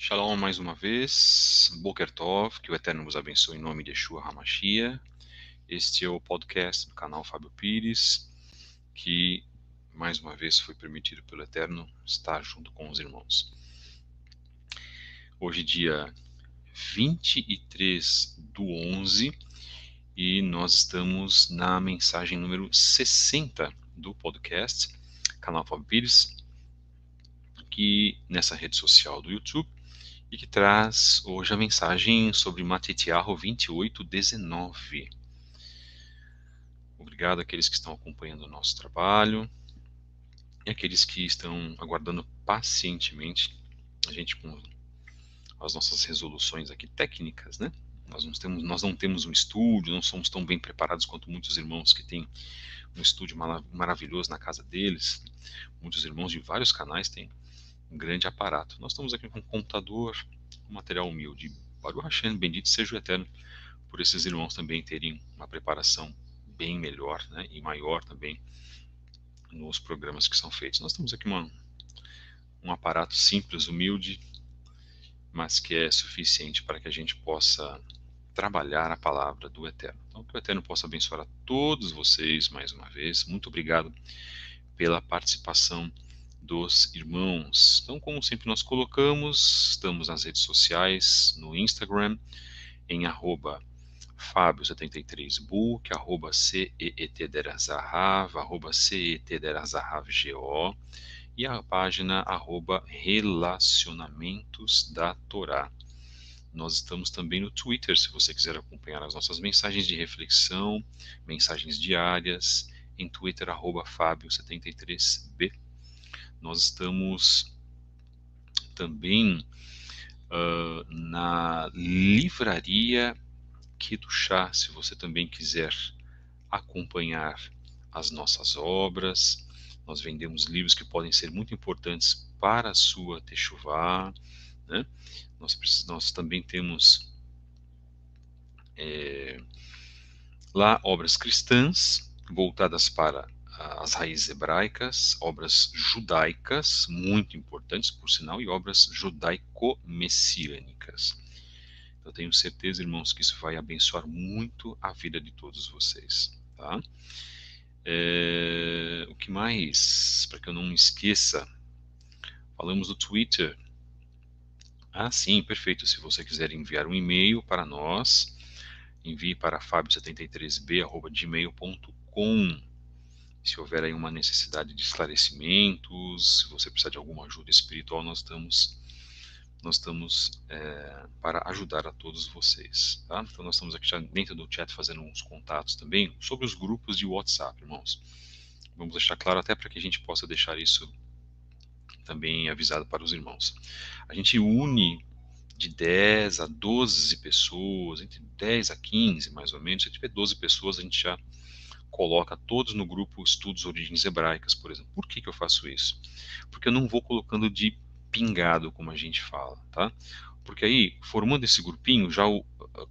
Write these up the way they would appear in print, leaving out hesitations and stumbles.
Shalom mais uma vez, Boker Tov, que o Eterno vos abençoe em nome de Yeshua HaMashiach. Este é o podcast do canal Fábio Pires, que mais uma vez foi permitido pelo Eterno estar junto com os irmãos. Hoje dia 23/11 e nós estamos na mensagem número 60 do podcast, canal Fábio Pires, que nessa rede social do YouTube, e que traz hoje a mensagem sobre Matitiahu 28:19. Obrigado àqueles que estão acompanhando o nosso trabalho e àqueles que estão aguardando pacientemente a gente com as nossas resoluções aqui técnicas, né? Nós não temos um estúdio, não somos tão bem preparados quanto muitos irmãos que têm um estúdio maravilhoso na casa deles. Muitos irmãos de vários canais têm um grande aparato. Nós estamos aqui com um computador, um material humilde. Baruch Hashem, bendito seja o Eterno, por esses irmãos também terem uma preparação bem melhor, né, e maior também nos programas que são feitos. Nós temos aqui um aparato simples, humilde, mas que é suficiente para que a gente possa trabalhar a palavra do Eterno. Então, que o Eterno possa abençoar a todos vocês mais uma vez. Muito obrigado pela participação dos irmãos. Então, como sempre nós colocamos, estamos nas redes sociais, no Instagram, em @Fábio73book, @CEETDerazahav, @CETDerazahavGO, e a página @Relacionamentos da Torá. Nós estamos também no Twitter, se você quiser acompanhar as nossas mensagens de reflexão, mensagens diárias, em Twitter, @Fábio73b. Nós estamos também na livraria Kedushá, se você também quiser acompanhar as nossas obras. Nós vendemos livros que podem ser muito importantes para a sua techuvá, né? Nós também temos lá obras cristãs voltadas para as raízes hebraicas, obras judaicas, muito importantes, por sinal, e obras judaico-messiânicas. Eu tenho certeza, irmãos, que isso vai abençoar muito a vida de todos vocês, tá? O que mais? Para que eu não me esqueça, falamos do Twitter. Ah, sim, perfeito. Se você quiser enviar um e-mail para nós, envie para fabio73b@gmail.com. Se houver aí uma necessidade de esclarecimentos, se você precisar de alguma ajuda espiritual, nós estamos para ajudar a todos vocês, tá? Então nós estamos aqui já dentro do chat fazendo uns contatos também sobre os grupos de WhatsApp, irmãos. Vamos deixar claro até para que a gente possa deixar isso também avisado para os irmãos. A gente une de 10 a 12 pessoas, entre 10 a 15 mais ou menos. Se tiver 12 pessoas, a gente já coloca todos no grupo Estudos Origens Hebraicas, por exemplo. Por que eu faço isso? Porque eu não vou colocando de pingado, como a gente fala, tá? Porque aí, formando esse grupinho, já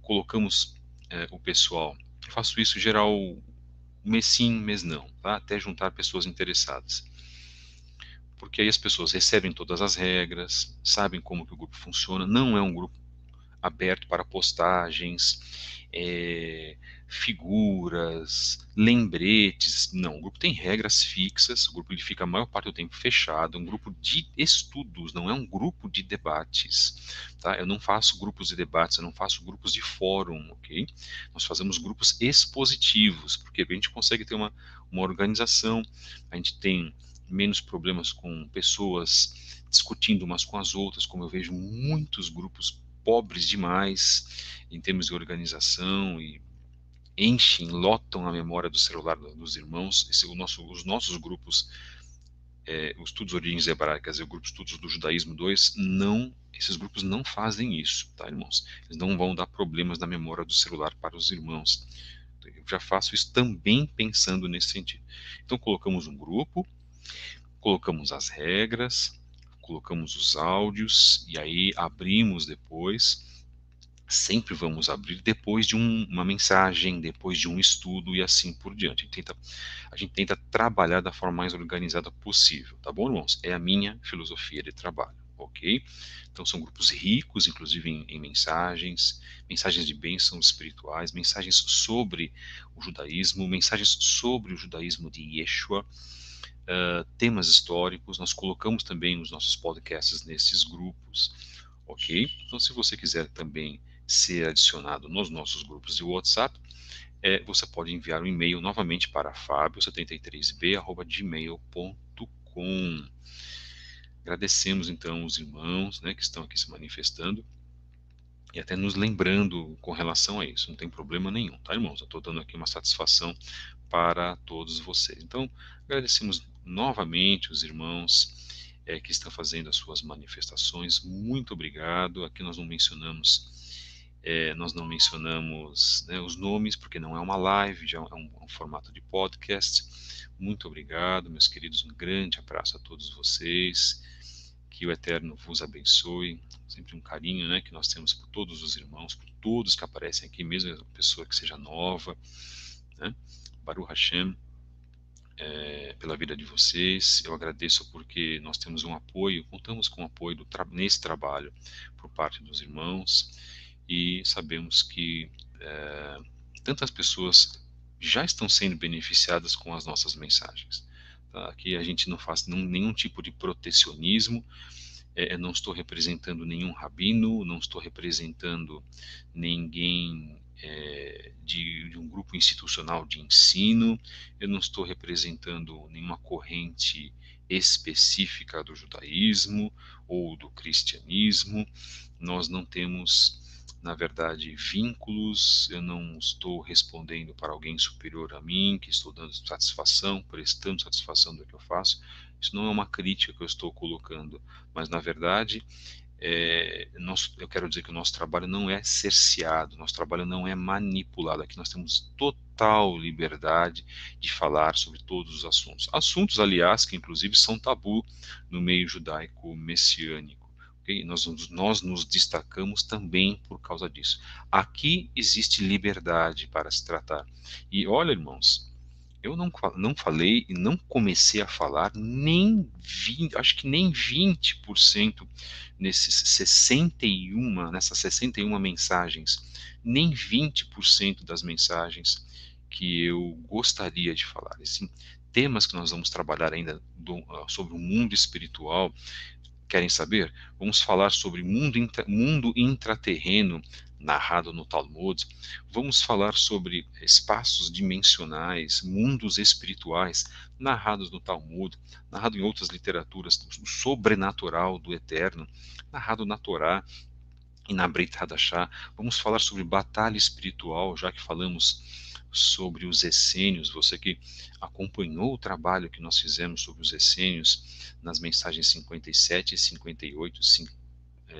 colocamos o pessoal. Eu faço isso geral mês sim, mês não, tá? Até juntar pessoas interessadas. Porque aí as pessoas recebem todas as regras, sabem como que o grupo funciona, não é um grupo aberto para postagens, figuras, lembretes. Não, o grupo tem regras fixas, o grupo ele fica a maior parte do tempo fechado, é um grupo de estudos, não é um grupo de debates. Tá? Eu não faço grupos de debates, eu não faço grupos de fórum, ok? Nós fazemos grupos expositivos, porque a gente consegue ter uma organização, a gente tem menos problemas com pessoas discutindo umas com as outras, como eu vejo muitos grupos pobres demais em termos de organização e enchem, lotam a memória do celular dos irmãos. Os nossos grupos, os Estudos Origens Hebraicas e o grupo Estudos do Judaísmo 2, esses grupos não fazem isso, tá, irmãos? Eles não vão dar problemas na memória do celular para os irmãos. Eu já faço isso também pensando nesse sentido. Então colocamos um grupo, colocamos as regras, colocamos os áudios e aí abrimos depois. Sempre vamos abrir depois de uma mensagem, depois de um estudo e assim por diante. A gente tenta trabalhar da forma mais organizada possível, tá bom, irmãos? É a minha filosofia de trabalho. ok? Então são grupos ricos, inclusive em mensagens, mensagens de bênçãos espirituais, mensagens sobre o judaísmo, mensagens sobre o judaísmo de Yeshua, temas históricos. Nós colocamos também os nossos podcasts nesses grupos, ok? Então se você quiser também ser adicionado nos nossos grupos de WhatsApp, você pode enviar um e-mail novamente para fabio73b@gmail.com. Agradecemos então os irmãos, né, que estão aqui se manifestando e até nos lembrando com relação a isso. Não tem problema nenhum, tá, irmãos? Eu estou dando aqui uma satisfação para todos vocês. Então, agradecemos novamente os irmãos que estão fazendo as suas manifestações. Muito obrigado. Aqui nós não mencionamos, né, os nomes, porque não é uma live, já é um formato de podcast. Muito obrigado, meus queridos. Um grande abraço a todos vocês. Que o Eterno vos abençoe. Sempre um carinho, né, que nós temos por todos os irmãos, por todos que aparecem aqui, mesmo a pessoa que seja nova, né? Baruch Hashem, pela vida de vocês. Eu agradeço porque nós temos um apoio, contamos com o apoio nesse trabalho por parte dos irmãos e sabemos que tantas pessoas já estão sendo beneficiadas com as nossas mensagens. Tá? Aqui a gente não faz nenhum tipo de protecionismo. Não estou representando nenhum rabino, não estou representando ninguém de um grupo institucional de ensino, eu não estou representando nenhuma corrente específica do judaísmo ou do cristianismo. Nós não temos, na verdade, vínculos, eu não estou respondendo para alguém superior a mim, que estou dando satisfação, prestando satisfação do que eu faço. Isso não é uma crítica que eu estou colocando, mas na verdade eu quero dizer que o nosso trabalho não é cerceado, nosso trabalho não é manipulado. Aqui nós temos total liberdade de falar sobre todos os assuntos. Assuntos, aliás, que inclusive são tabu no meio judaico messiânico. Okay? Nós nos destacamos também por causa disso. Aqui existe liberdade para se tratar. E olha, irmãos, eu não falei e não comecei a falar nem 20, acho que nem 20% nessas 61 mensagens, nem 20% das mensagens que eu gostaria de falar. Assim, temas que nós vamos trabalhar ainda sobre o mundo espiritual. Querem saber? Vamos falar sobre mundo intraterreno, narrado no Talmud. Vamos falar sobre espaços dimensionais, mundos espirituais, narrados no Talmud, narrado em outras literaturas, o sobrenatural do eterno, narrado na Torá e na Brit Hadashah. Vamos falar sobre batalha espiritual, já que falamos sobre os essênios. Você que acompanhou o trabalho que nós fizemos sobre os essênios nas mensagens 57 e 58,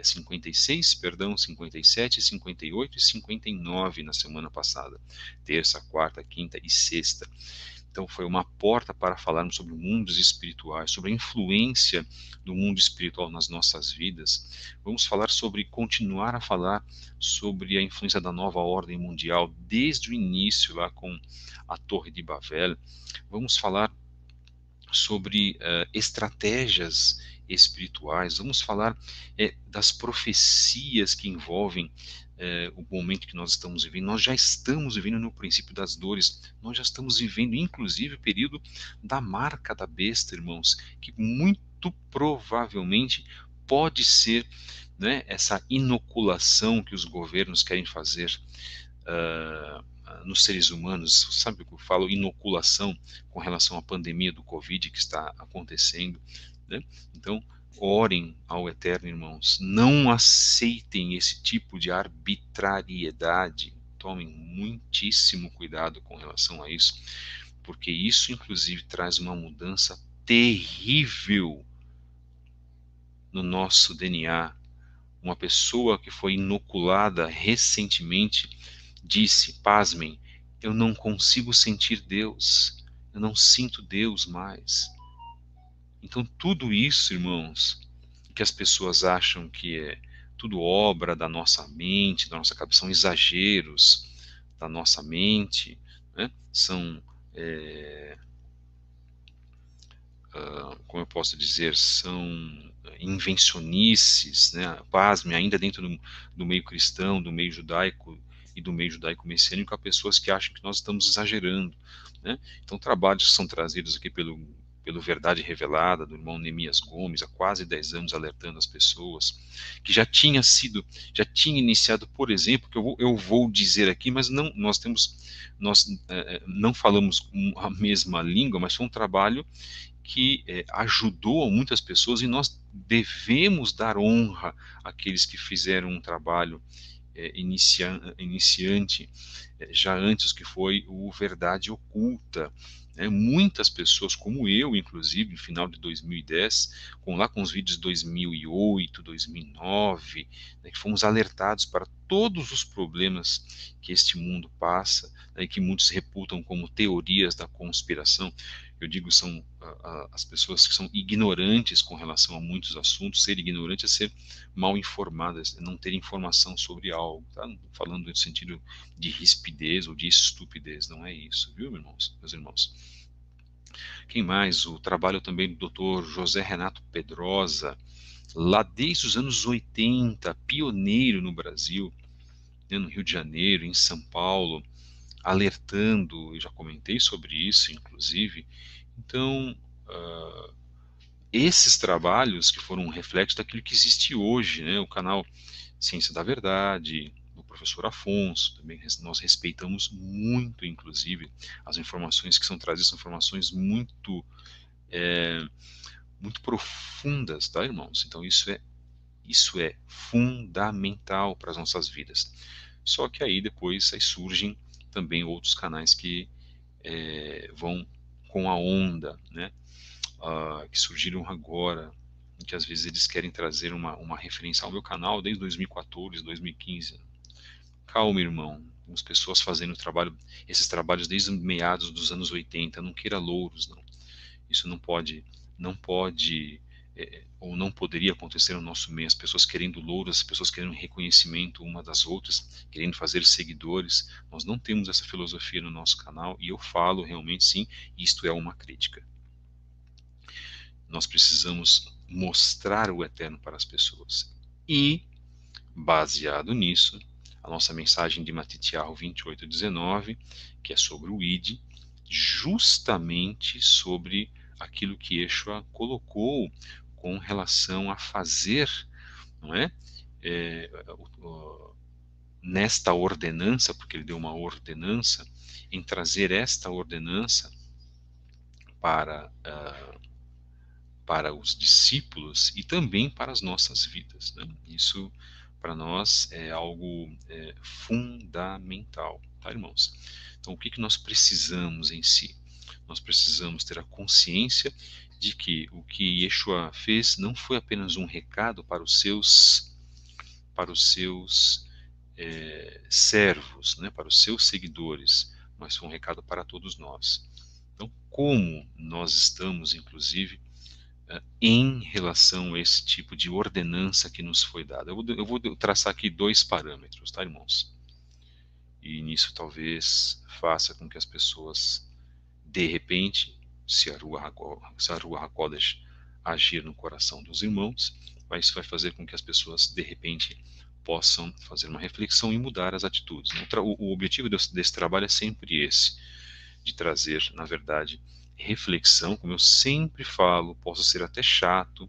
56, perdão, 57, 58 e 59 na semana passada, terça, quarta, quinta e sexta. Então foi uma porta para falarmos sobre mundos espirituais, sobre a influência do mundo espiritual nas nossas vidas. Vamos continuar a falar sobre a influência da nova ordem mundial desde o início lá com a Torre de Babel. Vamos falar sobre estratégias espirituais, vamos falar das profecias que envolvem o momento que nós estamos vivendo. Nós já estamos vivendo no princípio das dores, nós já estamos vivendo inclusive o período da marca da besta, irmãos, que muito provavelmente pode ser, né, essa inoculação que os governos querem fazer nos seres humanos. Sabe o que eu falo? Inoculação com relação à pandemia do Covid que está acontecendo, né? Então, orem ao Eterno, irmãos. Não aceitem esse tipo de arbitrariedade. Tomem muitíssimo cuidado com relação a isso, porque isso, inclusive, traz uma mudança terrível no nosso DNA. Uma pessoa que foi inoculada recentemente disse, pasmem, eu não consigo sentir Deus, eu não sinto Deus mais. Então tudo isso, irmãos, que as pessoas acham que é tudo obra da nossa mente, da nossa cabeça, são exageros da nossa mente, né? São como eu posso dizer, são invencionices, né? Pasme, ainda dentro do meio cristão, do meio judaico e do meio judaico-messiânico, há pessoas que acham que nós estamos exagerando, né? Então, trabalhos que são trazidos aqui pelo Verdade Revelada, do irmão Neemias Gomes, há quase 10 anos, alertando as pessoas, que já tinha iniciado, por exemplo, que eu vou dizer aqui, mas não, nós não falamos a mesma língua, mas foi um trabalho que ajudou muitas pessoas, e nós devemos dar honra àqueles que fizeram um trabalho iniciante, já antes, que foi o Verdade Oculta. Muitas pessoas, como eu, inclusive, no final de 2010, com os vídeos de 2008, 2009, né, que fomos alertados para todos os problemas que este mundo passa, né, que muitos reputam como teorias da conspiração. Eu digo, são as pessoas que são ignorantes com relação a muitos assuntos. Ser ignorante é ser mal informadas, é não ter informação sobre algo. Tá? Não estou falando no sentido de rispidez ou de estupidez, não é isso, viu, meus irmãos? Quem mais? O trabalho também do Dr. José Renato Pedrosa, lá desde os anos 80, pioneiro no Brasil, né, no Rio de Janeiro, em São Paulo, alertando, eu já comentei sobre isso, inclusive. Então, esses trabalhos que foram um reflexo daquilo que existe hoje, né? O canal Ciência da Verdade, do professor Afonso, também nós respeitamos muito, inclusive, as informações que são trazidas, são informações muito profundas, tá, irmãos? Então isso é fundamental para as nossas vidas. Só que aí depois surgem também outros canais que vão com a onda, né? Que surgiram agora, que às vezes eles querem trazer uma referência ao meu canal desde 2014, 2015. Calma, irmão. Temos pessoas fazendo esses trabalhos desde meados dos anos 80. Não queira louros, não. Isso não pode, ou não poderia acontecer no nosso meio. As pessoas querendo louros, as pessoas querendo reconhecimento uma das outras, querendo fazer seguidores. Nós não temos essa filosofia no nosso canal, e eu falo realmente, sim, isto é uma crítica. Nós precisamos mostrar o eterno para as pessoas. E, baseado nisso, a nossa mensagem de Matitiahu 28:19, que é sobre o ID, justamente sobre aquilo que Yeshua colocou com relação a fazer, não é? Nesta ordenança, porque ele deu uma ordenança, em trazer esta ordenança para para os discípulos e também para as nossas vidas, né? Isso para nós é algo fundamental, tá, irmãos? Então, o que que nós precisamos em si? Nós precisamos ter a consciência de que o que Yeshua fez não foi apenas um recado para os seus servos, né, para os seus seguidores, mas foi um recado para todos nós. Então, como nós estamos, inclusive, em relação a esse tipo de ordenança que nos foi dada. Eu vou traçar aqui 2 parâmetros, tá, irmãos? E nisso talvez faça com que as pessoas, de repente, se a Ruach HaKodesh agir no coração dos irmãos, isso vai fazer com que as pessoas, de repente, possam fazer uma reflexão e mudar as atitudes. O objetivo desse trabalho é sempre esse, de trazer, na verdade, reflexão. Como eu sempre falo, posso ser até chato,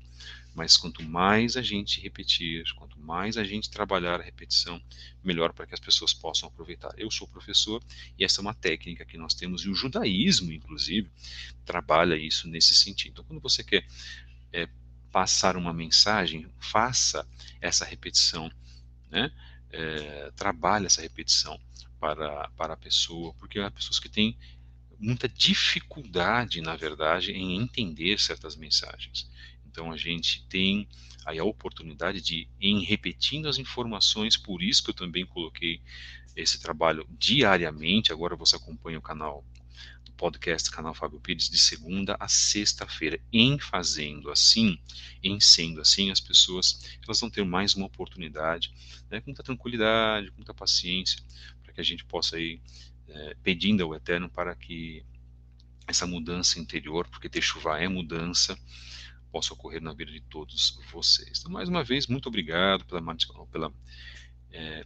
mas quanto mais a gente repetir, quanto mais a gente trabalhar a repetição, melhor para que as pessoas possam aproveitar. Eu sou professor e essa é uma técnica que nós temos, e o judaísmo, inclusive, trabalha isso nesse sentido. Então, quando você quer passar uma mensagem, faça essa repetição, né? Trabalhe essa repetição para a pessoa, porque há pessoas que têm muita dificuldade, na verdade, em entender certas mensagens. Então a gente tem aí a oportunidade de, em repetindo as informações, por isso que eu também coloquei esse trabalho diariamente. Agora você acompanha o canal do podcast, canal Fábio Pires, de segunda a sexta-feira. Em fazendo assim, em sendo assim, as pessoas elas vão ter mais uma oportunidade, né, com muita tranquilidade, com muita paciência, para que a gente possa ir pedindo ao Eterno para que essa mudança interior, porque Techuvá é mudança, possa ocorrer na vida de todos vocês. Então, mais uma vez, muito obrigado pela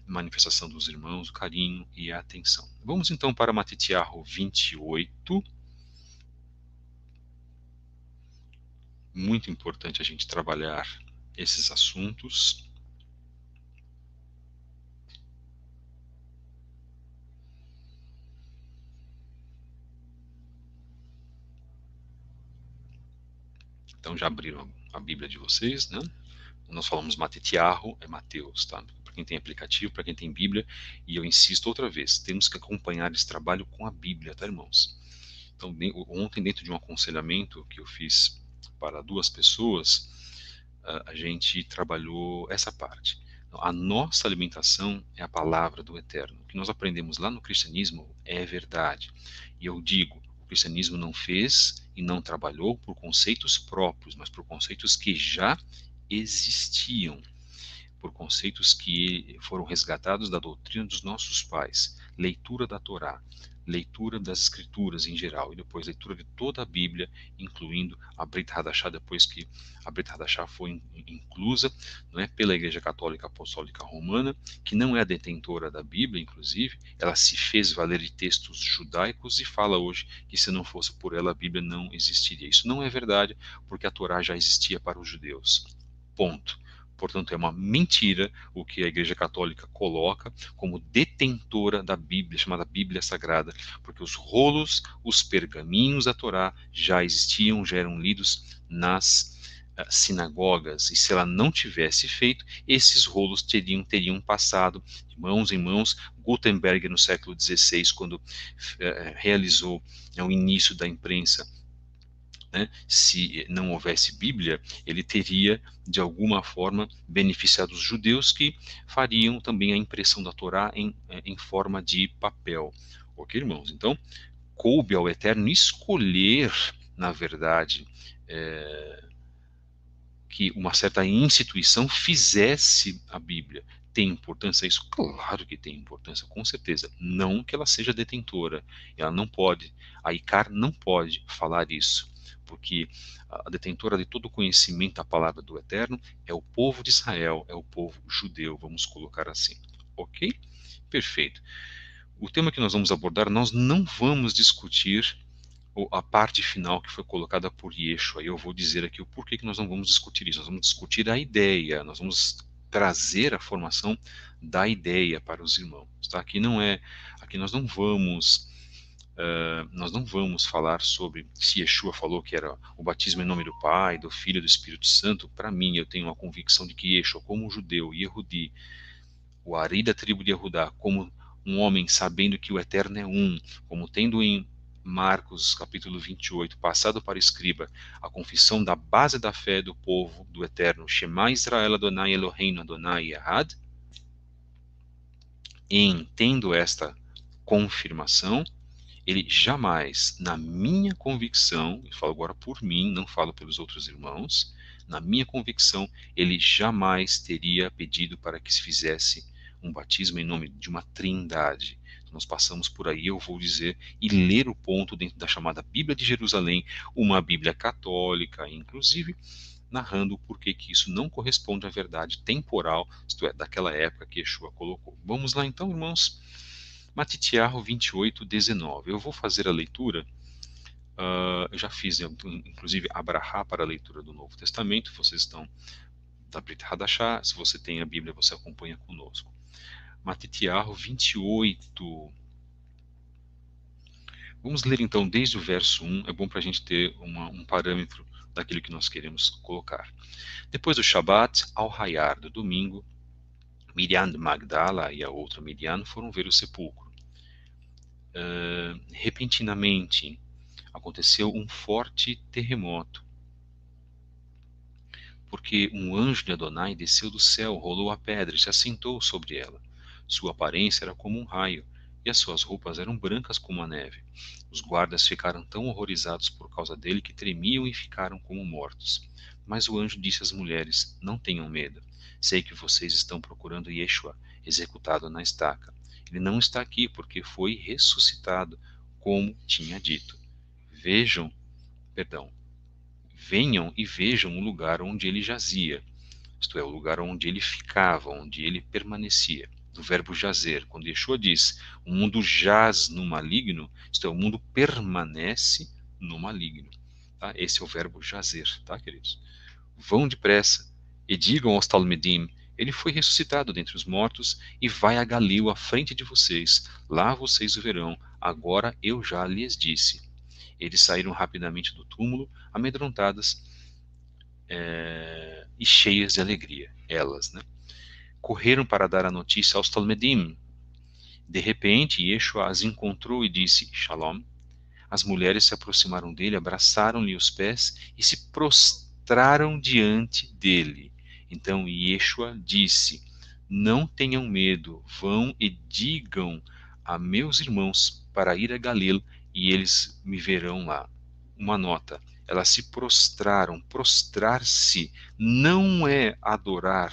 manifestação dos irmãos, o carinho e a atenção. Vamos então para Matitiarro 28. Muito importante a gente trabalhar esses assuntos. Então já abriram a Bíblia de vocês, né? Nós falamos Matitiarro, é Mateus, tá? Para quem tem aplicativo, para quem tem Bíblia, e eu insisto outra vez, temos que acompanhar esse trabalho com a Bíblia, tá, irmãos? Então, ontem, dentro de um aconselhamento que eu fiz para duas pessoas, a gente trabalhou essa parte. Então, a nossa alimentação é a palavra do Eterno. O que nós aprendemos lá no cristianismo é verdade. E eu digo, o cristianismo não fez e não trabalhou por conceitos próprios, mas por conceitos que já existiam, por conceitos que foram resgatados da doutrina dos nossos pais, leitura da Torá, leitura das escrituras em geral, e depois leitura de toda a Bíblia, incluindo a Brit Hadashah, depois que a Brit Hadashah foi inclusa, não é, pela Igreja Católica Apostólica Romana, que não é a detentora da Bíblia, inclusive, ela se fez valer de textos judaicos e fala hoje que se não fosse por ela a Bíblia não existiria. Isso não é verdade, porque a Torá já existia para os judeus. Ponto. Portanto, é uma mentira o que a Igreja Católica coloca como detentora da Bíblia, chamada Bíblia Sagrada, porque os rolos, os pergaminhos da Torá já existiam, já eram lidos nas sinagogas, e se ela não tivesse feito, esses rolos teriam passado de mãos em mãos. Gutenberg, no século XVI, quando realizou o início da imprensa, né, se não houvesse Bíblia, ele teria, de alguma forma, beneficiado os judeus que fariam também a impressão da Torá em forma de papel. Ok, irmãos? Então, coube ao Eterno escolher, na verdade, que uma certa instituição fizesse a Bíblia. Tem importância isso? Claro que tem importância, com certeza. Não que ela seja detentora. Ela não pode, a ICAR não pode falar isso, porque a detentora de todo o conhecimento da palavra do Eterno é o povo de Israel, é o povo judeu, vamos colocar assim. Ok? Perfeito. O tema que nós vamos abordar, nós não vamos discutir a parte final que foi colocada por Yeshua. Eu vou dizer aqui o porquê que nós não vamos discutir isso. Nós vamos discutir a ideia, nós vamos trazer a formação da ideia para os irmãos. Tá? Aqui nós não vamos falar sobre se Yeshua falou que era o batismo em nome do Pai, do Filho e do Espírito Santo. Para mim, eu tenho a convicção de que Yeshua, como judeu, Yehudi, o Ari da tribo de Yehudá, como um homem sabendo que o Eterno é um, como tendo em Marcos capítulo 28, passado para o escriba, a confissão da base da fé do povo do Eterno, Shema Israel Adonai Eloheinu Adonai Ehad, em tendo esta confirmação, ele jamais, na minha convicção, eu falo agora por mim, não falo pelos outros irmãos, na minha convicção, ele jamais teria pedido para que se fizesse um batismo em nome de uma trindade. Então, nós passamos por aí, eu vou dizer, e ler o ponto dentro da chamada Bíblia de Jerusalém, uma Bíblia católica, inclusive, narrando o porquê que isso não corresponde à verdade temporal, isto é, daquela época que Yeshua colocou. Vamos lá então, irmãos? Matitiarro 28, 19. Eu vou fazer a leitura, eu já fiz, inclusive, Abrahá para a leitura do Novo Testamento, vocês estão da Brit Hadashah, se você tem a Bíblia, você acompanha conosco. Matitiarro 28. Vamos ler então desde o verso 1, é bom para a gente ter um parâmetro daquilo que nós queremos colocar. Depois do Shabat, ao raiar do domingo, Miriam de Magdala e a outra Miriam foram ver o sepulcro. Repentinamente aconteceu um forte terremoto, porque um anjo de Adonai desceu do céu, rolou a pedra e se assentou sobre ela. Sua aparência era como um raio, e as suas roupas eram brancas como a neve. Os guardas ficaram tão horrorizados por causa dele que tremiam e ficaram como mortos. Mas o anjo disse às mulheres: Não tenham medo. Sei que vocês estão procurando Yeshua, executado na estaca. Ele não está aqui porque foi ressuscitado, como tinha dito. Vejam, perdão, venham e vejam o lugar onde ele jazia, isto é, o lugar onde ele ficava, onde ele permanecia. Do verbo jazer, quando Yeshua diz, o mundo jaz no maligno, isto é, o mundo permanece no maligno. Tá? Esse é o verbo jazer, tá, queridos? Vão depressa e digam aos Talmidim, ele foi ressuscitado dentre os mortos e vai a Galil à frente de vocês. Lá vocês o verão. Agora eu já lhes disse. Eles saíram rapidamente do túmulo, amedrontadas e cheias de alegria. Elas, né? Correram para dar a notícia aos Talmidim. De repente, Yeshua as encontrou e disse, Shalom. As mulheres se aproximaram dele, abraçaram-lhe os pés e se prostraram diante dele. Então Yeshua disse, não tenham medo, vão e digam a meus irmãos para ir a Galil e eles me verão lá. Uma nota, elas se prostraram. Prostrar-se não é adorar,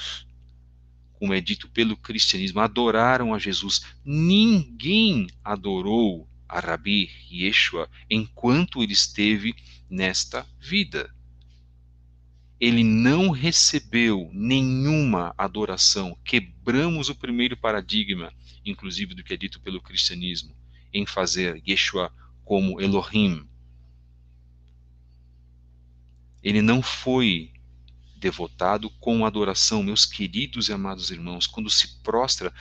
como é dito pelo cristianismo, adoraram a Jesus. Ninguém adorou a Rabi Yeshua enquanto ele esteve nesta vida. Ele não recebeu nenhuma adoração. Quebramos o primeiro paradigma, inclusive do que é dito pelo cristianismo, em fazer Yeshua como Elohim. Ele não foi devotado com adoração, meus queridos e amados irmãos. Quando se prostra,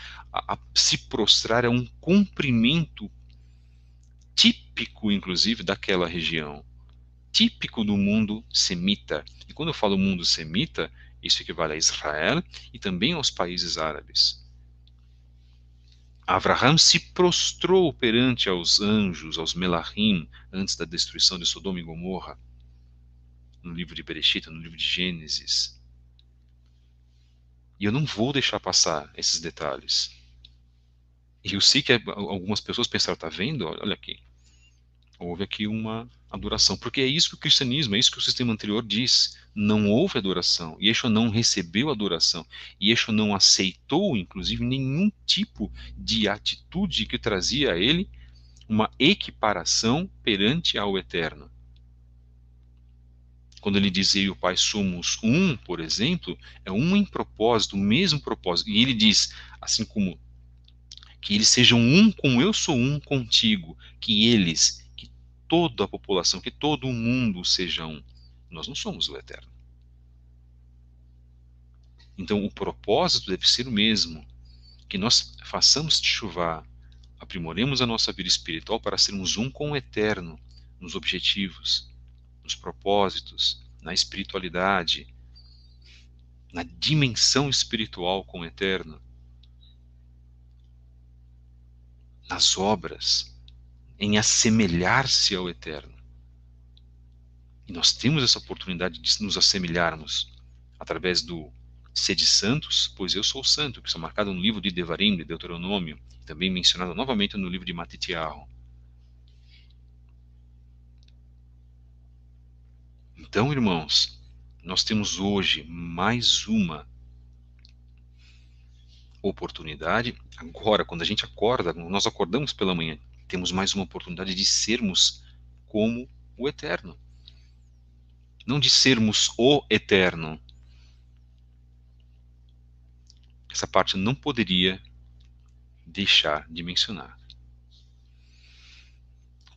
se prostrar é um cumprimento típico, inclusive, daquela região, típico do mundo semita. E quando eu falo mundo semita, isso equivale a Israel e também aos países árabes. Avraham se prostrou perante aos anjos, aos Melahim, antes da destruição de Sodoma e Gomorra, no livro de Bereshit, no livro de Gênesis. E eu não vou deixar passar esses detalhes. E eu sei que algumas pessoas pensaram, tá vendo? Olha aqui. Houve aqui uma adoração. Porque é isso que o cristianismo, é isso que o sistema anterior diz. Não houve adoração. Yeshua não recebeu adoração. Yeshua não aceitou, inclusive, nenhum tipo de atitude que trazia a ele uma equiparação perante ao Eterno. Quando ele diz eu e o Pai somos um, por exemplo, é um em propósito, o mesmo propósito. E ele diz, assim como que eles sejam um como eu sou um contigo, que eles, que toda a população, que todo o mundo seja um. Nós não somos o Eterno. Então o propósito deve ser o mesmo, que nós façamos teshuvá, aprimoremos a nossa vida espiritual para sermos um com o Eterno, nos objetivos, nos propósitos, na espiritualidade, na dimensão espiritual com o Eterno, nas obras, em assemelhar-se ao Eterno. E nós temos essa oportunidade de nos assemelharmos através do sede santos, pois eu sou santo, que está marcado no livro de Devarim, de Deuteronômio, também mencionado novamente no livro de Matitiahu. Então, irmãos, nós temos hoje mais uma oportunidade. Agora, quando a gente acorda, nós acordamos pela manhã, temos mais uma oportunidade de sermos como o Eterno. Não de sermos o Eterno. Essa parte não poderia deixar de mencionar.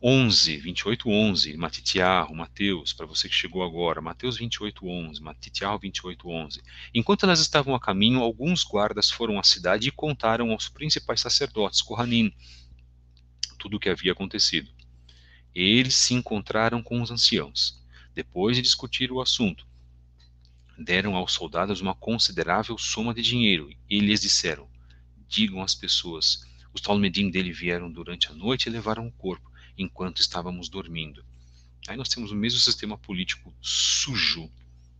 11, 28, 11, Matitiahu, Mateus, para você que chegou agora, Mateus 28, 11, Matitiahu 28, 11. Enquanto elas estavam a caminho, alguns guardas foram à cidade e contaram aos principais sacerdotes, Kohanim, tudo o que havia acontecido. Eles se encontraram com os anciãos. Depois de discutir o assunto, deram aos soldados uma considerável soma de dinheiro e lhes disseram, digam às pessoas, os talmidim dele vieram durante a noite e levaram o corpo, enquanto estávamos dormindo. Aí nós temos o mesmo sistema político sujo,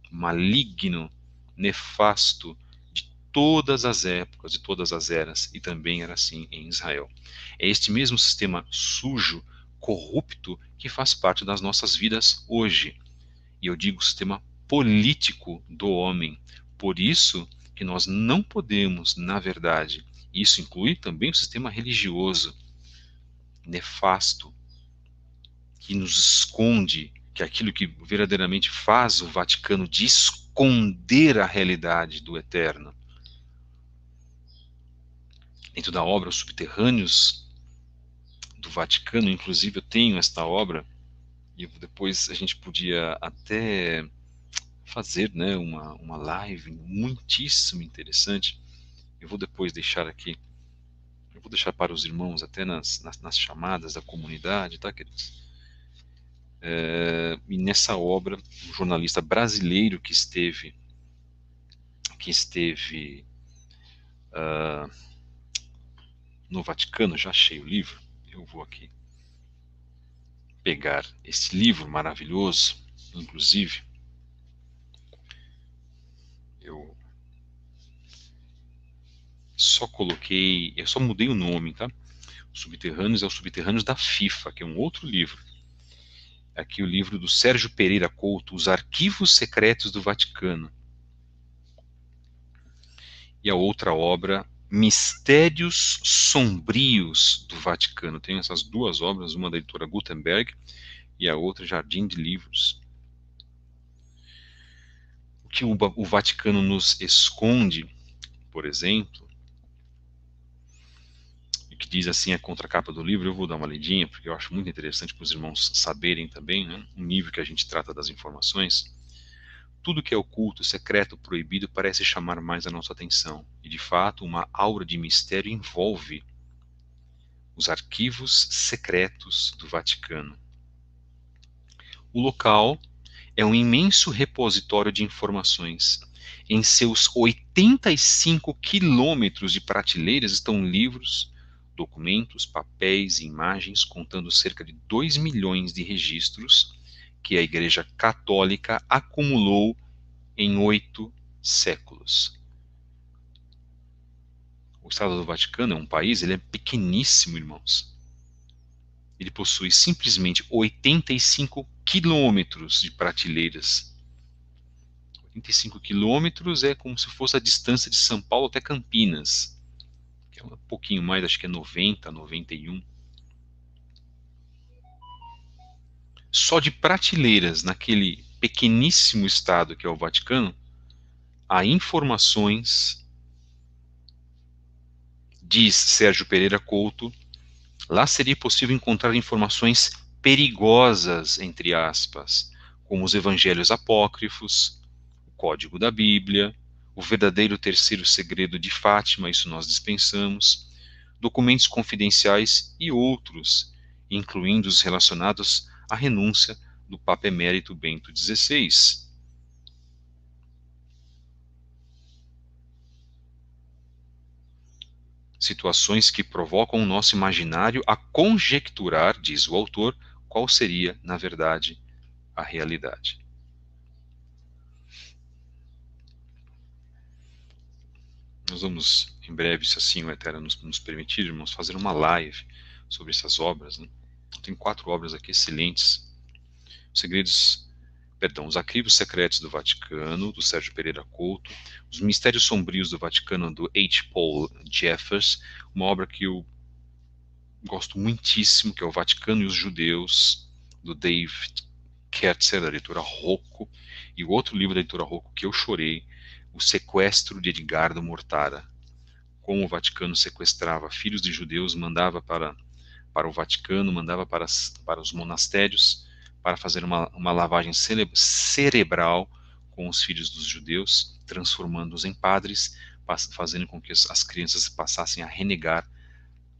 maligno, nefasto, de todas as épocas, de todas as eras, e também era assim em Israel. É este mesmo sistema sujo, corrupto, que faz parte das nossas vidas hoje. E eu digo sistema político do homem. Por isso que nós não podemos, na verdade, isso inclui também o sistema religioso, nefasto, que nos esconde, que é aquilo que verdadeiramente faz o Vaticano de esconder a realidade do eterno. Dentro da obra Os Subterrâneos do Vaticano, inclusive eu tenho esta obra, e depois a gente podia até fazer, né, uma live muitíssimo interessante. Eu vou depois deixar aqui, eu vou deixar para os irmãos até nas chamadas da comunidade, tá, queridos? E nessa obra, um jornalista brasileiro que esteve no Vaticano, já achei o livro, eu vou aqui pegar esse livro maravilhoso, inclusive, eu eu só mudei o nome, tá? Subterrâneos é o Subterrâneos da FIFA, que é um outro livro. Aqui o livro do Sérgio Pereira Couto, Os Arquivos Secretos do Vaticano. E a outra obra, Mistérios Sombrios do Vaticano. Tenho essas duas obras, uma da editora Gutenberg e a outra Jardim de Livros. O que o Vaticano nos esconde, por exemplo, e que diz assim a contracapa do livro, eu vou dar uma lidinha, porque eu acho muito interessante para os irmãos saberem também, né, o nível que a gente trata das informações. Tudo que é oculto, secreto, proibido parece chamar mais a nossa atenção, e de fato uma aura de mistério envolve os arquivos secretos do Vaticano. O local é um imenso repositório de informações. Em seus 85 quilômetros de prateleiras estão livros, documentos, papéis e imagens, contando cerca de 2 milhões de registros que a Igreja Católica acumulou em 8 séculos. O Estado do Vaticano é um país, ele é pequeníssimo, irmãos. Ele possui simplesmente 85 quilômetros de prateleiras. 85 quilômetros é como se fosse a distância de São Paulo até Campinas, que é um pouquinho mais, acho que é 90, 91. Só de prateleiras naquele pequeníssimo estado que é o Vaticano, há informações, diz Sérgio Pereira Couto, lá seria possível encontrar informações perigosas, entre aspas, como os evangelhos apócrifos, o código da Bíblia, o verdadeiro terceiro segredo de Fátima, isso nós dispensamos, documentos confidenciais e outros, incluindo os relacionados à renúncia do Papa Emérito Bento XVI. Situações que provocam o nosso imaginário a conjecturar, diz o autor, qual seria, na verdade, a realidade. Nós vamos, em breve, se assim o Eterno nos permitir, irmãos, fazer uma live sobre essas obras. Né? Tem 4 obras aqui excelentes. Os Arquivos Secretos do Vaticano, do Sérgio Pereira Couto, Os Mistérios Sombrios do Vaticano, do H. Paul Jeffers, uma obra que eu gosto muitíssimo, que é O Vaticano e os Judeus, do David Kertzer, da editora Rocco, e o outro livro da editora Rocco que eu chorei, O Sequestro de Edgardo Mortara. Como o Vaticano sequestrava filhos de judeus, mandava para o Vaticano, mandava para os monastérios, para fazer uma lavagem cerebral com os filhos dos judeus, transformando-os em padres, fazendo com que as crianças passassem a renegar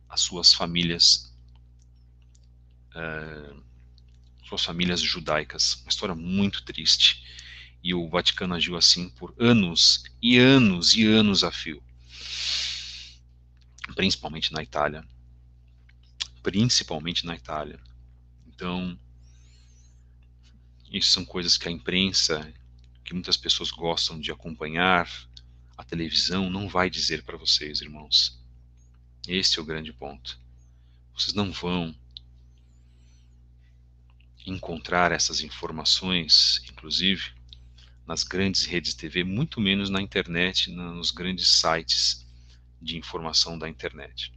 as suas famílias judaicas. Uma história muito triste. E o Vaticano agiu assim por anos e anos e anos a fio. Principalmente na Itália. Então, isso são coisas que a imprensa, que muitas pessoas gostam de acompanhar, a televisão não vai dizer para vocês, irmãos. Esse é o grande ponto. Vocês não vão encontrar essas informações, inclusive, nas grandes redes de TV, muito menos na internet, nos grandes sites de informação da internet.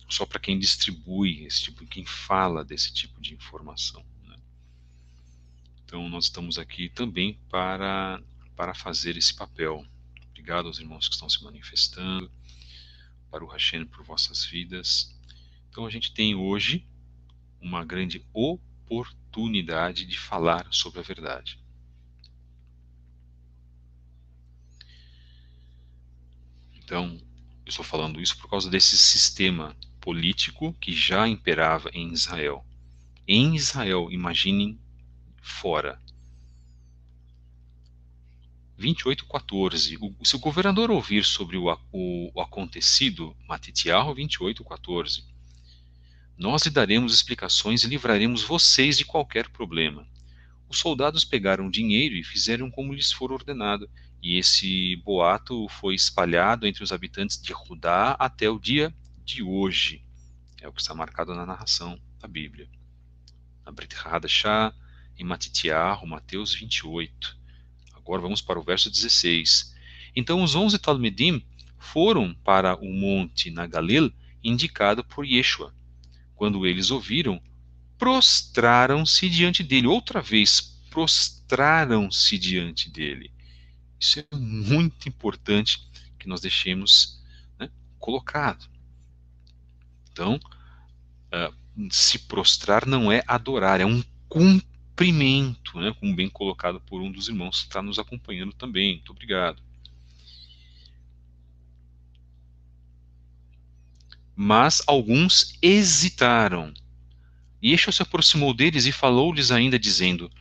só para quem distribui esse tipo, quem fala desse tipo de informação, né? Então nós estamos aqui também para fazer esse papel. Obrigado aos irmãos que estão se manifestando, para o Hashem por vossas vidas. Então a gente tem hoje uma grande oportunidade de falar sobre a verdade. Então, eu estou falando isso por causa desse sistema político que já imperava em Israel. Em Israel, imaginem fora. 28:14. Se o governador ouvir sobre o acontecido, Matitiahu 28:14, nós lhe daremos explicações e livraremos vocês de qualquer problema. Os soldados pegaram dinheiro e fizeram como lhes for ordenado, e esse boato foi espalhado entre os habitantes de Judá até o dia de hoje. É o que está marcado na narração da Bíblia. Na Brit Hadashah, em Matitiahu, Mateus 28. Agora vamos para o verso 16. Então os 11 Talmidim foram para o monte na Galil, indicado por Yeshua. Quando eles ouviram, prostraram-se diante dele. Outra vez, prostraram-se diante dele. Isso é muito importante que nós deixemos, né, colocado. Então, se prostrar não é adorar, é um cumprimento, né, como bem colocado por um dos irmãos que está nos acompanhando também. Muito obrigado. Mas alguns hesitaram. E Yeshua se aproximou deles e falou-lhes ainda, dizendo: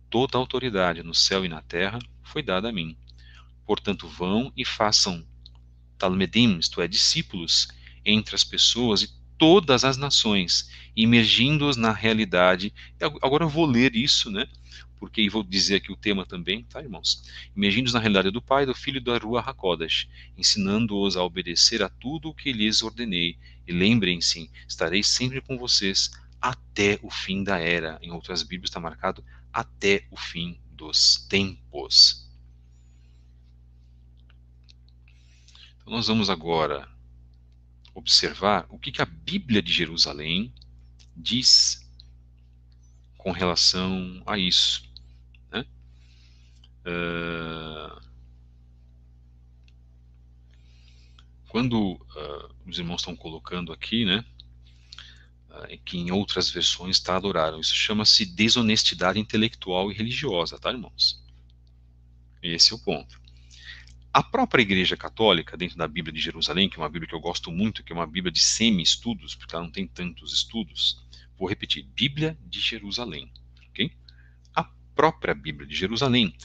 toda a autoridade no céu e na terra foi dada a mim. Portanto, vão e façam talmedim, isto é, discípulos, entre as pessoas e todas as nações, imergindo-os na realidade. Agora eu vou ler isso, né? Porque e vou dizer aqui o tema também, tá, irmãos? Imergindo-os na realidade do Pai, do Filho e da Ruach HaKodesh, ensinando-os a obedecer a tudo o que lhes ordenei. E lembrem-se, estarei sempre com vocês até o fim da era. Em outras Bíblias está marcado até o fim dos tempos. Então nós vamos agora observar o que a Bíblia de Jerusalém diz com relação a isso, né? Quando os irmãos estão colocando aqui, né, que em outras versões está adoraram, isso chama-se desonestidade intelectual e religiosa, tá, irmãos? Esse é o ponto. A própria Igreja Católica, dentro da Bíblia de Jerusalém, que é uma Bíblia que eu gosto muito, que é uma Bíblia de semi-estudos, porque ela não tem tantos estudos, vou repetir, Bíblia de Jerusalém, ok? A própria Bíblia de Jerusalém,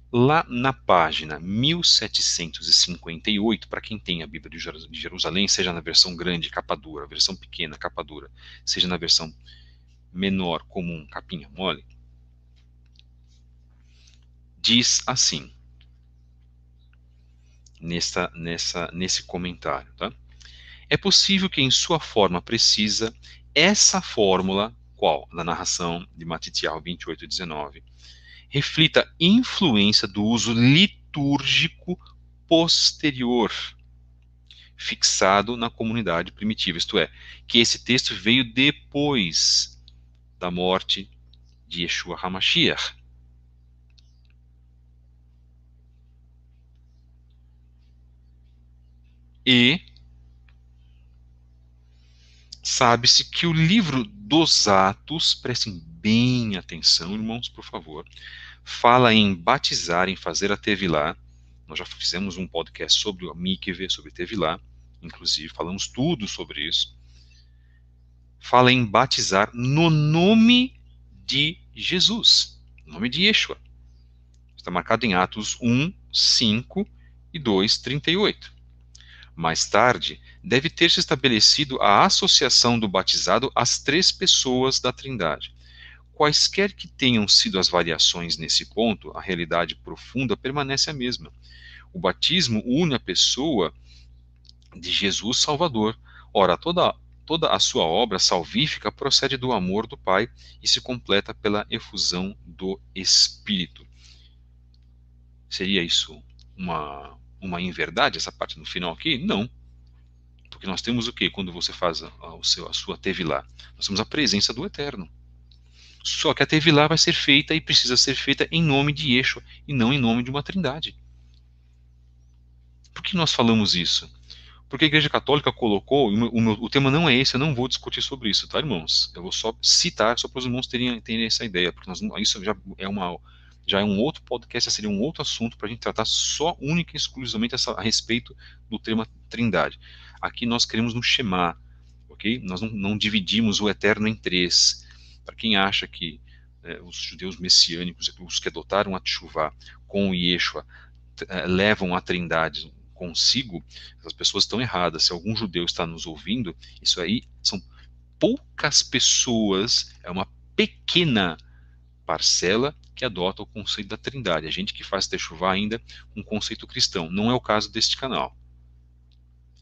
lá na página 1758, para quem tem a Bíblia de Jerusalém, seja na versão grande, capa dura, versão pequena, capa dura, seja na versão menor, comum, capinha mole, diz assim, nesse comentário, tá? É possível que em sua forma precisa, essa fórmula, qual? Da narração de Matitiahu 28:19, reflita influência do uso litúrgico posterior, fixado na comunidade primitiva, isto é, que esse texto veio depois da morte de Yeshua HaMashiach. E sabe-se que o livro dos Atos, prestem bem atenção, irmãos, por favor, fala em batizar, em fazer a Tevilá. Nós já fizemos um podcast sobre o Mikveh, sobre Tevilá, inclusive, falamos tudo sobre isso. Fala em batizar no nome de Jesus, no nome de Yeshua. Está marcado em Atos 1, 5 e 2, 38. Mais tarde, deve ter se estabelecido a associação do batizado às três pessoas da Trindade. Quaisquer que tenham sido as variações nesse ponto, a realidade profunda permanece a mesma. O batismo une a pessoa de Jesus Salvador. Ora, toda a sua obra salvífica procede do amor do Pai e se completa pela efusão do Espírito. Seria isso uma inverdade, essa parte no final aqui? Não. Porque nós temos o quê? Quando você faz a sua Tevilá? Nós temos a presença do Eterno. Só que a Tevilá vai ser feita e precisa ser feita em nome de Yeshua e não em nome de uma trindade. Por que nós falamos isso? Porque a Igreja Católica colocou, o tema não é esse, eu não vou discutir sobre isso, tá, irmãos? Eu vou só citar, só para os irmãos terem essa ideia, porque isso já é um outro podcast, seria um outro assunto para a gente tratar só, única e exclusivamente a respeito do tema Trindade. Aqui nós queremos no Shema, ok? Nós não dividimos o Eterno em três. Para quem acha que os judeus messiânicos, os que adotaram a Teshuvah com o Yeshua, levam a Trindade consigo, as pessoas estão erradas. Se algum judeu está nos ouvindo, isso aí são poucas pessoas, é uma pequena parcela que adota o conceito da Trindade. A gente que faz Teshuvah ainda um conceito cristão. Não é o caso deste canal.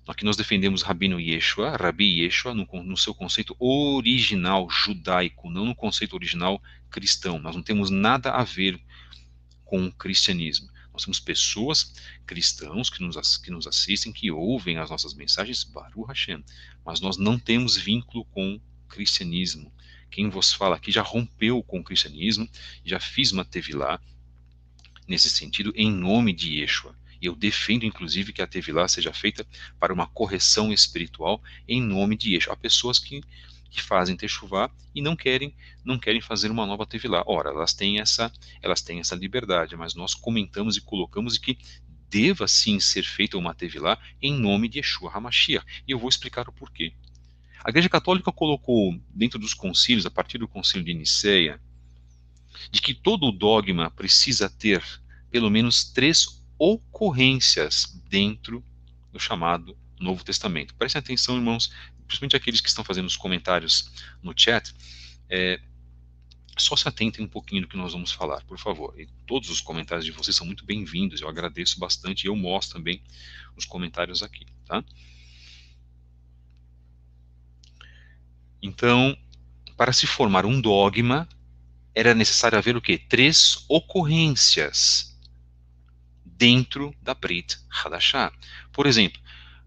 Aqui nós defendemos Rabino Yeshua, Rabi Yeshua, no seu conceito original judaico, não no conceito original cristão. Nós não temos nada a ver com o cristianismo. Nós temos pessoas cristãos que nos assistem, que ouvem as nossas mensagens, Baruch Hashem, mas nós não temos vínculo com o cristianismo. Quem vos fala aqui já rompeu com o cristianismo, já fiz uma tevilá nesse sentido, em nome de Yeshua. E eu defendo, inclusive, que a tevilá seja feita para uma correção espiritual em nome de Yeshua. Há pessoas que fazem Teshuvah e não querem fazer uma nova tevilá. Ora, elas têm essa liberdade, mas nós comentamos e colocamos que deva sim ser feita uma tevilá em nome de Yeshua HaMashiach. E eu vou explicar o porquê. A Igreja Católica colocou dentro dos concílios, a partir do concílio de Nicéia, de que todo dogma precisa ter pelo menos 3 ocorrências dentro do chamado Novo Testamento. Prestem atenção, irmãos, principalmente aqueles que estão fazendo os comentários no chat, só se atentem um pouquinho do que nós vamos falar, por favor. E todos os comentários de vocês são muito bem-vindos, eu agradeço bastante e eu mostro também os comentários aqui, tá? Então, para se formar um dogma, era necessário haver o quê? 3 ocorrências dentro da Brit Hadashah. Por exemplo,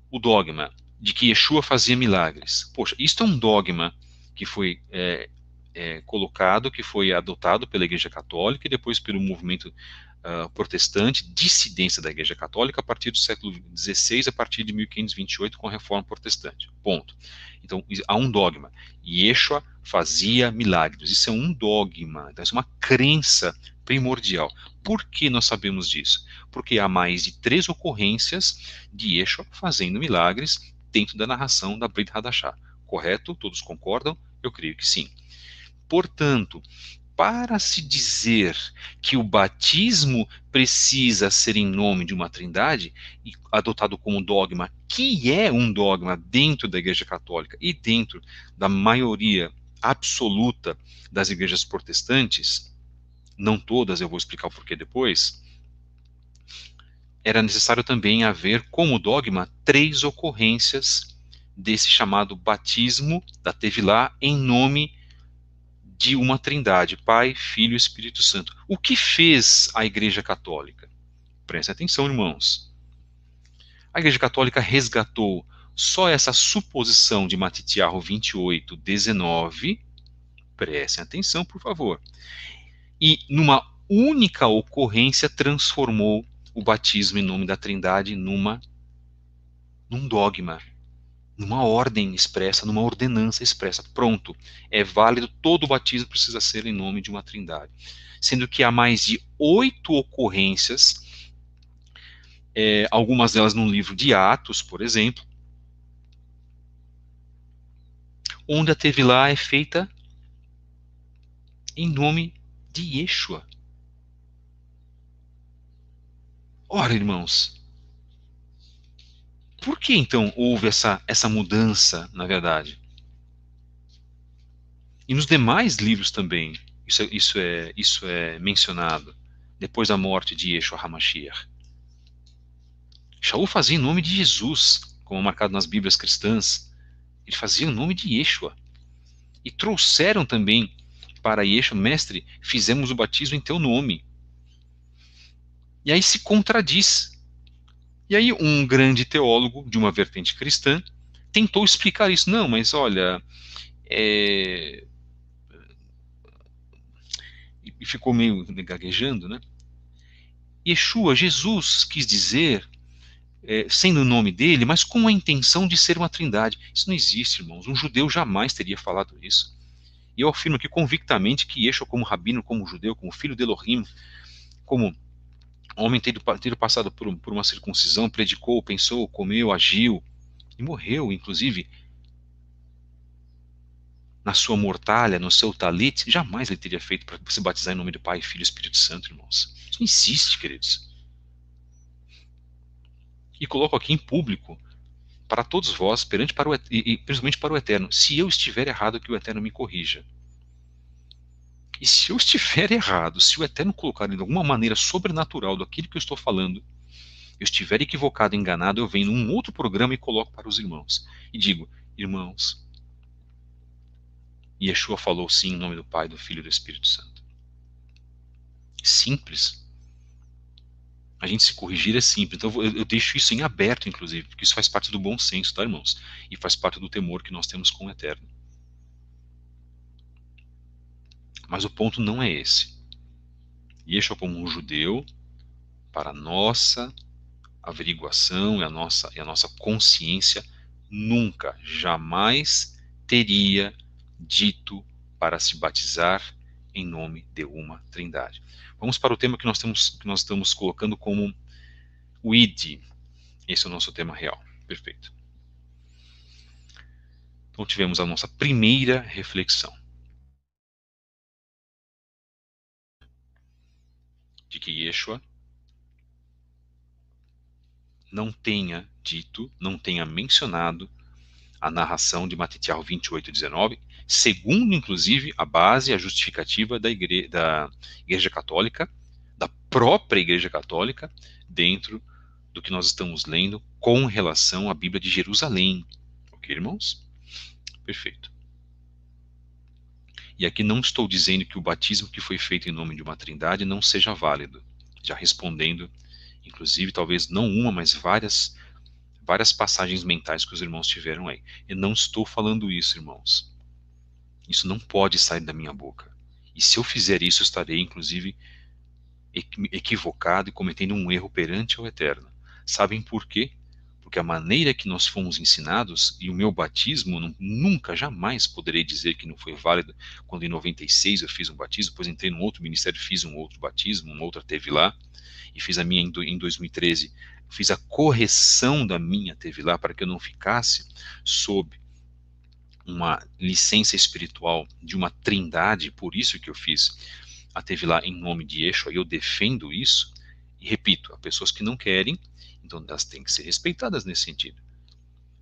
o dogma de que Yeshua fazia milagres. Poxa, isto é um dogma que foi colocado, que foi adotado pela Igreja Católica e depois pelo movimento protestante, dissidência da Igreja Católica a partir do século XVI, a partir de 1528 com a Reforma Protestante. Ponto. Então, há um dogma. Yeshua fazia milagres. Isso é um dogma. Então, isso é uma crença primordial. Por que nós sabemos disso? Porque há mais de 3 ocorrências de Yeshua fazendo milagres dentro da narração da Brit Hadashah. Correto? Todos concordam? Eu creio que sim. Portanto, para se dizer que o batismo precisa ser em nome de uma trindade, e adotado como dogma, que é um dogma dentro da Igreja Católica e dentro da maioria absoluta das igrejas protestantes, não todas, eu vou explicar o porquê depois, era necessário também haver como dogma 3 ocorrências desse chamado batismo da Tevilá em nome de uma trindade, Pai, Filho e Espírito Santo. O que fez a Igreja Católica? Prestem atenção, irmãos. A Igreja Católica resgatou só essa suposição de Matitiahu 28, 19. Prestem atenção, por favor. E numa única ocorrência transformou o batismo em nome da trindade num dogma, numa ordem expressa, numa ordenança expressa. Pronto, é válido, todo o batismo precisa ser em nome de uma trindade. Sendo que há mais de 8 ocorrências, algumas delas no livro de Atos, por exemplo, onde a Tevilá é feita em nome de Yeshua. Ora, irmãos, por que então houve essa mudança, na verdade? E nos demais livros também, isso é mencionado, depois da morte de Yeshua HaMashiach. Shaul fazia em nome de Jesus, como marcado nas Bíblias cristãs. Ele fazia em nome de Yeshua. E trouxeram também para Yeshua, mestre, fizemos o batismo em teu nome. E aí se contradiz. E aí um grande teólogo de uma vertente cristã tentou explicar isso. Não, mas olha, e ficou meio gaguejando, né? Yeshua, Jesus quis dizer, sendo o nome dele, mas com a intenção de ser uma trindade. Isso não existe, irmãos. Um judeu jamais teria falado isso. E eu afirmo aqui convictamente que Yeshua, como rabino, como judeu, como filho de Elohim, como homem tendo passado por uma circuncisão, predicou, pensou, comeu, agiu e morreu, inclusive, na sua mortalha, no seu talit, jamais ele teria feito para se batizar em nome do Pai, Filho e Espírito Santo, irmãos. Isso não existe, queridos. E coloco aqui em público para todos vós, perante para e principalmente para o Eterno, se eu estiver errado, que o Eterno me corrija. E se eu estiver errado, se o Eterno colocar de alguma maneira sobrenatural daquilo que eu estou falando, eu estiver equivocado, enganado, eu venho num outro programa e coloco para os irmãos. E digo, irmãos, Yeshua falou sim em nome do Pai, do Filho e do Espírito Santo. Simples. A gente se corrigir é simples. Então eu deixo isso em aberto, inclusive, porque isso faz parte do bom senso, tá, irmãos? E faz parte do temor que nós temos com o Eterno. Mas o ponto não é esse. Yeshua como um judeu, para a nossa averiguação e a nossa consciência, nunca, jamais teria dito para se batizar em nome de uma trindade. Vamos para o tema que nós estamos colocando como o ID. Esse é o nosso tema real. Perfeito. Então tivemos a nossa primeira reflexão. De que Yeshua não tenha dito, não tenha mencionado a narração de Matitiahu 28:19, segundo, inclusive, a base, a justificativa da Igreja Católica, da própria Igreja Católica, dentro do que nós estamos lendo com relação à Bíblia de Jerusalém. Ok, irmãos? Perfeito. E aqui não estou dizendo que o batismo que foi feito em nome de uma trindade não seja válido. Já respondendo, inclusive, talvez não uma, mas várias passagens mentais que os irmãos tiveram aí. Eu não estou falando isso, irmãos. Isso não pode sair da minha boca. E se eu fizer isso, estarei, inclusive, equivocado e cometendo um erro perante o Eterno. Sabem por quê? Porque a maneira que nós fomos ensinados, e o meu batismo, nunca, jamais poderei dizer que não foi válido, quando em 96 eu fiz um batismo, depois entrei num outro ministério, fiz um outro batismo, uma outra teve lá, e fiz a minha em 2013, fiz a correção da minha teve lá, para que eu não ficasse sob uma licença espiritual de uma trindade, por isso que eu fiz a teve lá em nome de Yeshua, e eu defendo isso, e repito, há pessoas que não querem, então elas têm que ser respeitadas nesse sentido.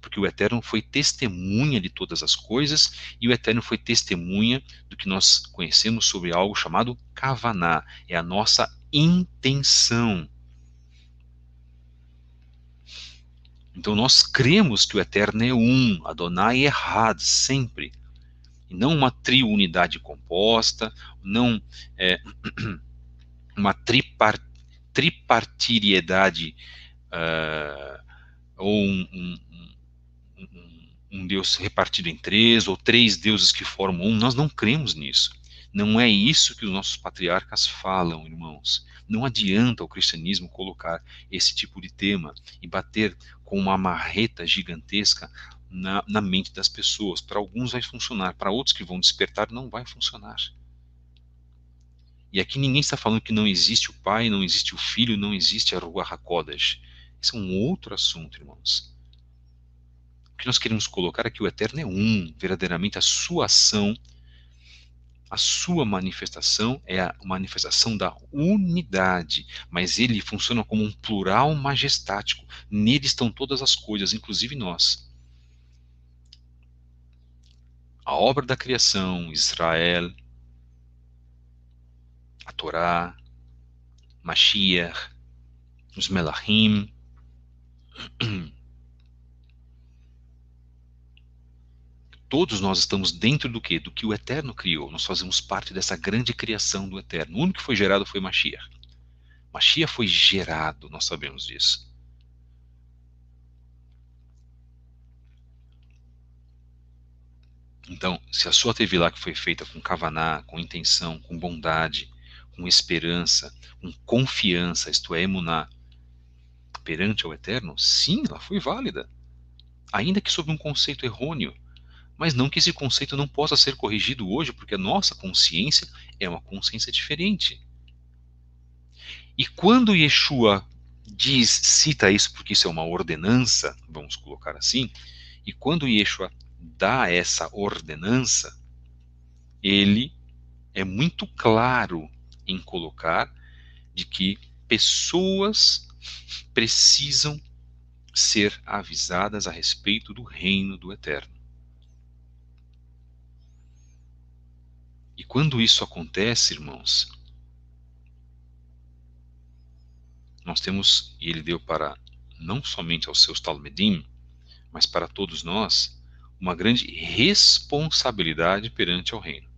Porque o Eterno foi testemunha de todas as coisas, e o Eterno foi testemunha do que nós conhecemos sobre algo chamado Kavaná, é a nossa intenção. Então nós cremos que o Eterno é um, Adonai Errad, sempre. E não uma triunidade composta, não uma tripartiriedade, ou um Deus repartido em três, ou três deuses que formam um. Nós não cremos nisso. Não é isso que os nossos patriarcas falam, irmãos. Não adianta o cristianismo colocar esse tipo de tema e bater com uma marreta gigantesca na mente das pessoas. Para alguns vai funcionar, para outros que vão despertar não vai funcionar. E aqui ninguém está falando que não existe o Pai, não existe o Filho, não existe a Ruach HaKodesh. Esse é um outro assunto, irmãos. O que nós queremos colocar é que o Eterno é um, verdadeiramente a sua ação, a sua manifestação é a manifestação da unidade, mas ele funciona como um plural majestático. Nele estão todas as coisas, inclusive nós. A obra da criação, Israel, a Torá, Mashiach, os Melachim, todos nós estamos dentro do quê? Do que o Eterno criou. Nós fazemos parte dessa grande criação do Eterno. O único que foi gerado foi Mashiach. Mashiach foi gerado, nós sabemos disso. Então, se a sua Tevilá que foi feita com kavaná, com intenção, com bondade, com esperança, com confiança, isto é, emuná, perante ao Eterno, sim, ela foi válida, ainda que sob um conceito errôneo, mas não que esse conceito não possa ser corrigido hoje, porque a nossa consciência é uma consciência diferente. E quando Yeshua cita isso, porque isso é uma ordenança, vamos colocar assim, e quando Yeshua dá essa ordenança, ele é muito claro em colocar de que pessoas precisam ser avisadas a respeito do reino do Eterno. E quando isso acontece, irmãos, nós temos, e ele deu para não somente aos seus Talmidim, mas para todos nós, uma grande responsabilidade perante ao reino.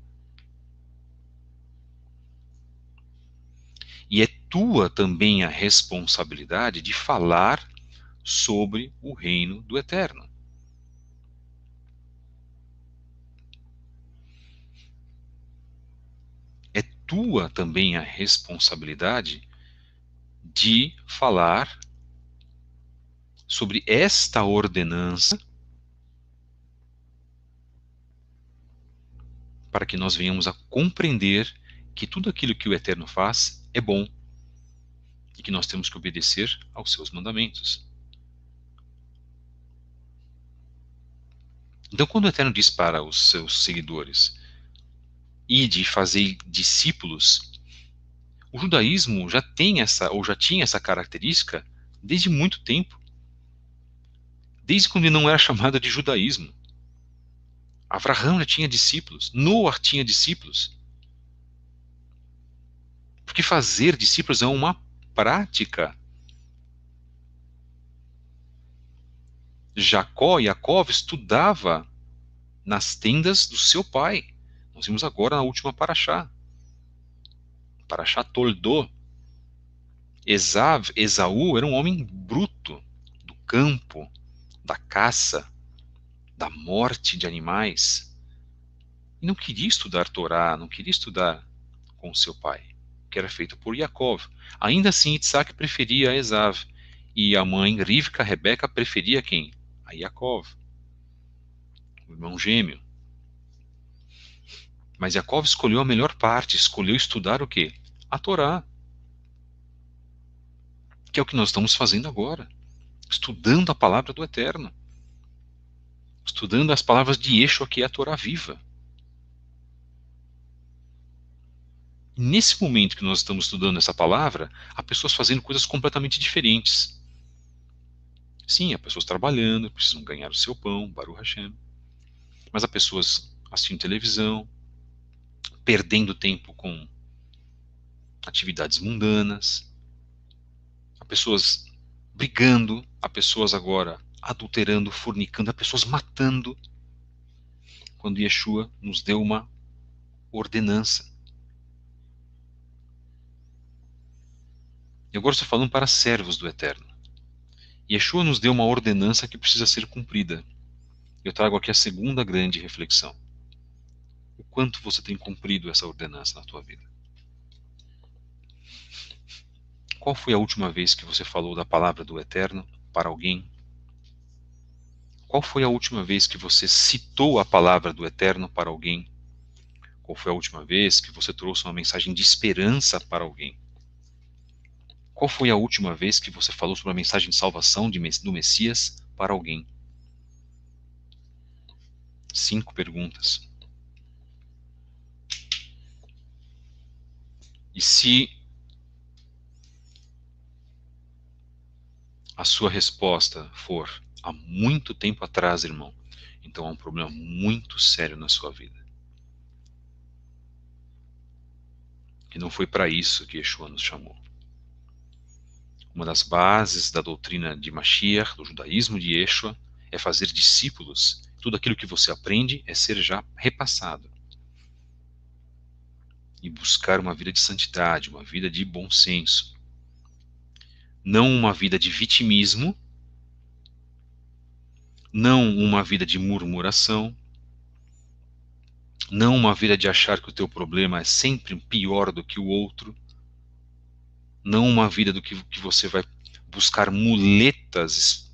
E é tua também a responsabilidade de falar sobre o reino do Eterno. É tua também a responsabilidade de falar sobre esta ordenança para que nós venhamos a compreender que tudo aquilo que o Eterno faz é bom e que nós temos que obedecer aos seus mandamentos. Então, quando o Eterno diz para os seus seguidores, ide fazer discípulos, o judaísmo já tem essa, ou já tinha essa característica desde muito tempo, desde quando ele não era chamado de judaísmo. Abraão já tinha discípulos, Noah tinha discípulos. Porque fazer discípulos é uma prática. Jacó estudava nas tendas do seu pai. Nós vimos agora na última paraxá. Paraxá Toldô. Esaú era um homem bruto, do campo, da caça, da morte de animais. E não queria estudar Torá, não queria estudar com seu pai, que era feito por Yaakov. Ainda assim, Isaac preferia a Esav. E a mãe, Rivka, Rebeca, preferia quem? A Yaakov, o irmão gêmeo. Mas Yaakov escolheu a melhor parte, escolheu estudar o quê? A Torá. Que é o que nós estamos fazendo agora. Estudando a palavra do Eterno. Estudando as palavras de Yeshua, que é a Torá viva. E nesse momento que nós estamos estudando essa palavra, há pessoas fazendo coisas completamente diferentes. Sim, há pessoas trabalhando, precisam ganhar o seu pão, Baruch Hashem. Mas há pessoas assistindo televisão, perdendo tempo com atividades mundanas, há pessoas brigando, há pessoas agora adulterando, fornicando, há pessoas matando, quando Yeshua nos deu uma ordenança. E agora estou falando para servos do Eterno. Yeshua nos deu uma ordenança que precisa ser cumprida. Eu trago aqui a segunda grande reflexão. O quanto você tem cumprido essa ordenança na tua vida? Qual foi a última vez que você falou da palavra do Eterno para alguém? Qual foi a última vez que você citou a palavra do Eterno para alguém? Qual foi a última vez que você trouxe uma mensagem de esperança para alguém? Qual foi a última vez que você falou sobre a mensagem de salvação do Messias para alguém? 5 perguntas. E se a sua resposta for há muito tempo atrás, irmão, então há um problema muito sério na sua vida. E não foi para isso que Yeshua nos chamou. Uma das bases da doutrina de Mashiach, do judaísmo de Yeshua, é fazer discípulos. Tudo aquilo que você aprende é ser já repassado. E buscar uma vida de santidade, uma vida de bom senso. Não uma vida de vitimismo, não uma vida de murmuração, Não uma vida de achar que o teu problema é sempre pior do que o outro. Não uma vida do que você vai buscar muletas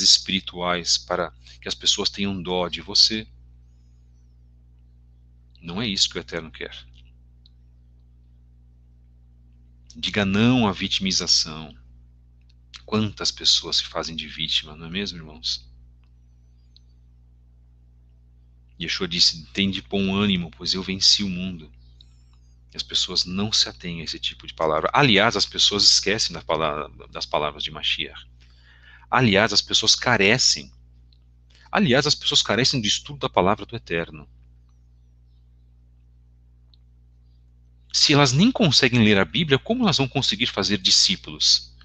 espirituais para que as pessoas tenham dó de você. Não é isso que o Eterno quer. Diga não à vitimização. Quantas pessoas se fazem de vítima, não é mesmo, irmãos? Yeshua disse, tem de bom ânimo, pois eu venci o mundo. E as pessoas não se atêm a esse tipo de palavra. Aliás, as pessoas esquecem das palavras de Mashiach. Aliás, as pessoas carecem. Aliás, as pessoas carecem do estudo da palavra do Eterno. Se elas nem conseguem ler a Bíblia, como elas vão conseguir fazer discípulos?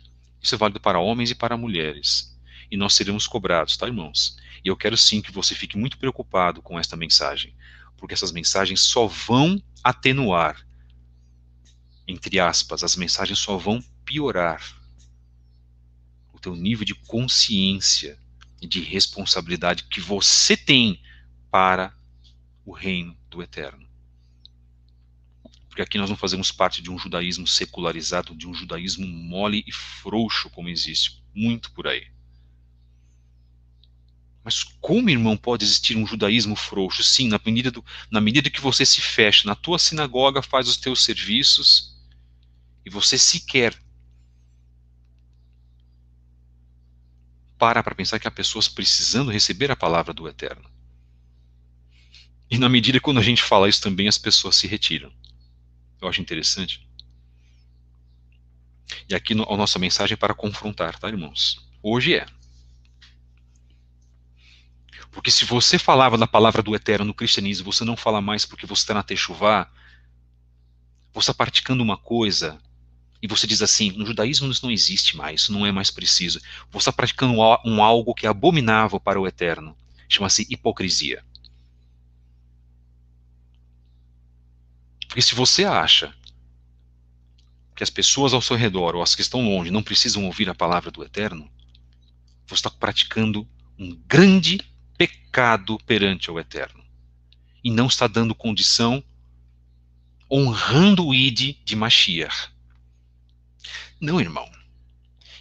Isso é válido para homens e para mulheres. E nós seremos cobrados, tá, irmãos? E eu quero sim que você fique muito preocupado com esta mensagem, porque essas mensagens só vão atenuar, entre aspas, as mensagens só vão piorar o teu nível de consciência e de responsabilidade que você tem para o reino do Eterno. Porque aqui nós não fazemos parte de um judaísmo secularizado, de um judaísmo mole e frouxo como existe muito por aí. Mas como, irmão, pode existir um judaísmo frouxo? Sim, na medida que você se fecha na tua sinagoga, faz os teus serviços, e você sequer para pensar que há pessoas precisando receber a palavra do Eterno. E na medida que quando a gente fala isso também, as pessoas se retiram. Eu acho interessante. E aqui a nossa mensagem é para confrontar, tá, irmãos? Hoje é. Porque se você falava da palavra do Eterno no cristianismo, você não fala mais porque você está na Techuvá, você está praticando uma coisa, e você diz assim, no judaísmo isso não existe mais, isso não é mais preciso. Você está praticando um algo que é abominável para o Eterno. Chama-se hipocrisia. Porque se você acha que as pessoas ao seu redor, ou as que estão longe, não precisam ouvir a palavra do Eterno, você está praticando um grande pecado perante o Eterno. E não está dando condição, honrando o Ide de Mashiach. Não, irmão.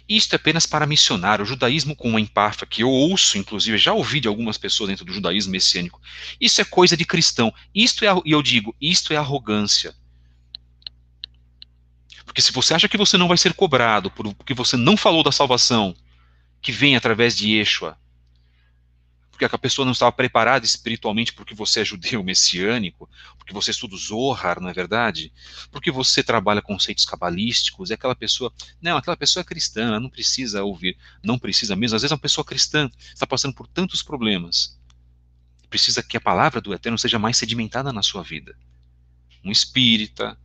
Isto é apenas para missionar. O judaísmo com uma empáfia, que eu ouço, inclusive, já ouvi de algumas pessoas dentro do judaísmo messiânico, isso é coisa de cristão. E eu digo, isto é arrogância. Porque se você acha que você não vai ser cobrado porque você não falou da salvação que vem através de Yeshua, porque a pessoa não estava preparada espiritualmente porque você é judeu messiânico, porque você estuda o Zohar, não é verdade? Porque você trabalha conceitos cabalísticos, e aquela pessoa, não, aquela pessoa é cristã, ela não precisa ouvir, não precisa mesmo, às vezes uma pessoa cristã está passando por tantos problemas, precisa que a palavra do Eterno seja mais sedimentada na sua vida. Um espírita,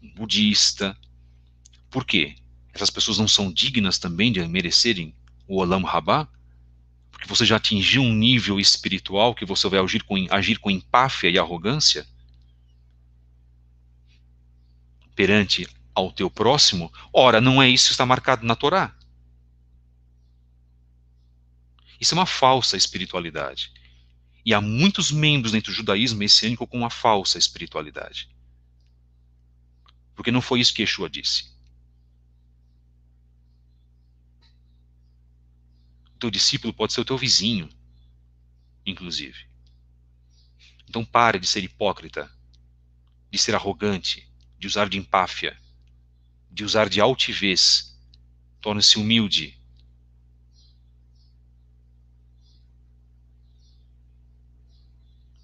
um budista, por quê? Essas pessoas não são dignas também de merecerem o Olam Rabá? Porque você já atingiu um nível espiritual que você vai agir com empáfia e arrogância perante ao teu próximo? Ora, não é isso que está marcado na Torá. Isso é uma falsa espiritualidade. E há muitos membros dentro do judaísmo messiânico com uma falsa espiritualidade. Porque não foi isso que Yeshua disse. O teu discípulo pode ser o teu vizinho, inclusive. Então pare de ser hipócrita, de ser arrogante, de usar de empáfia, de usar de altivez. Torne-se humilde.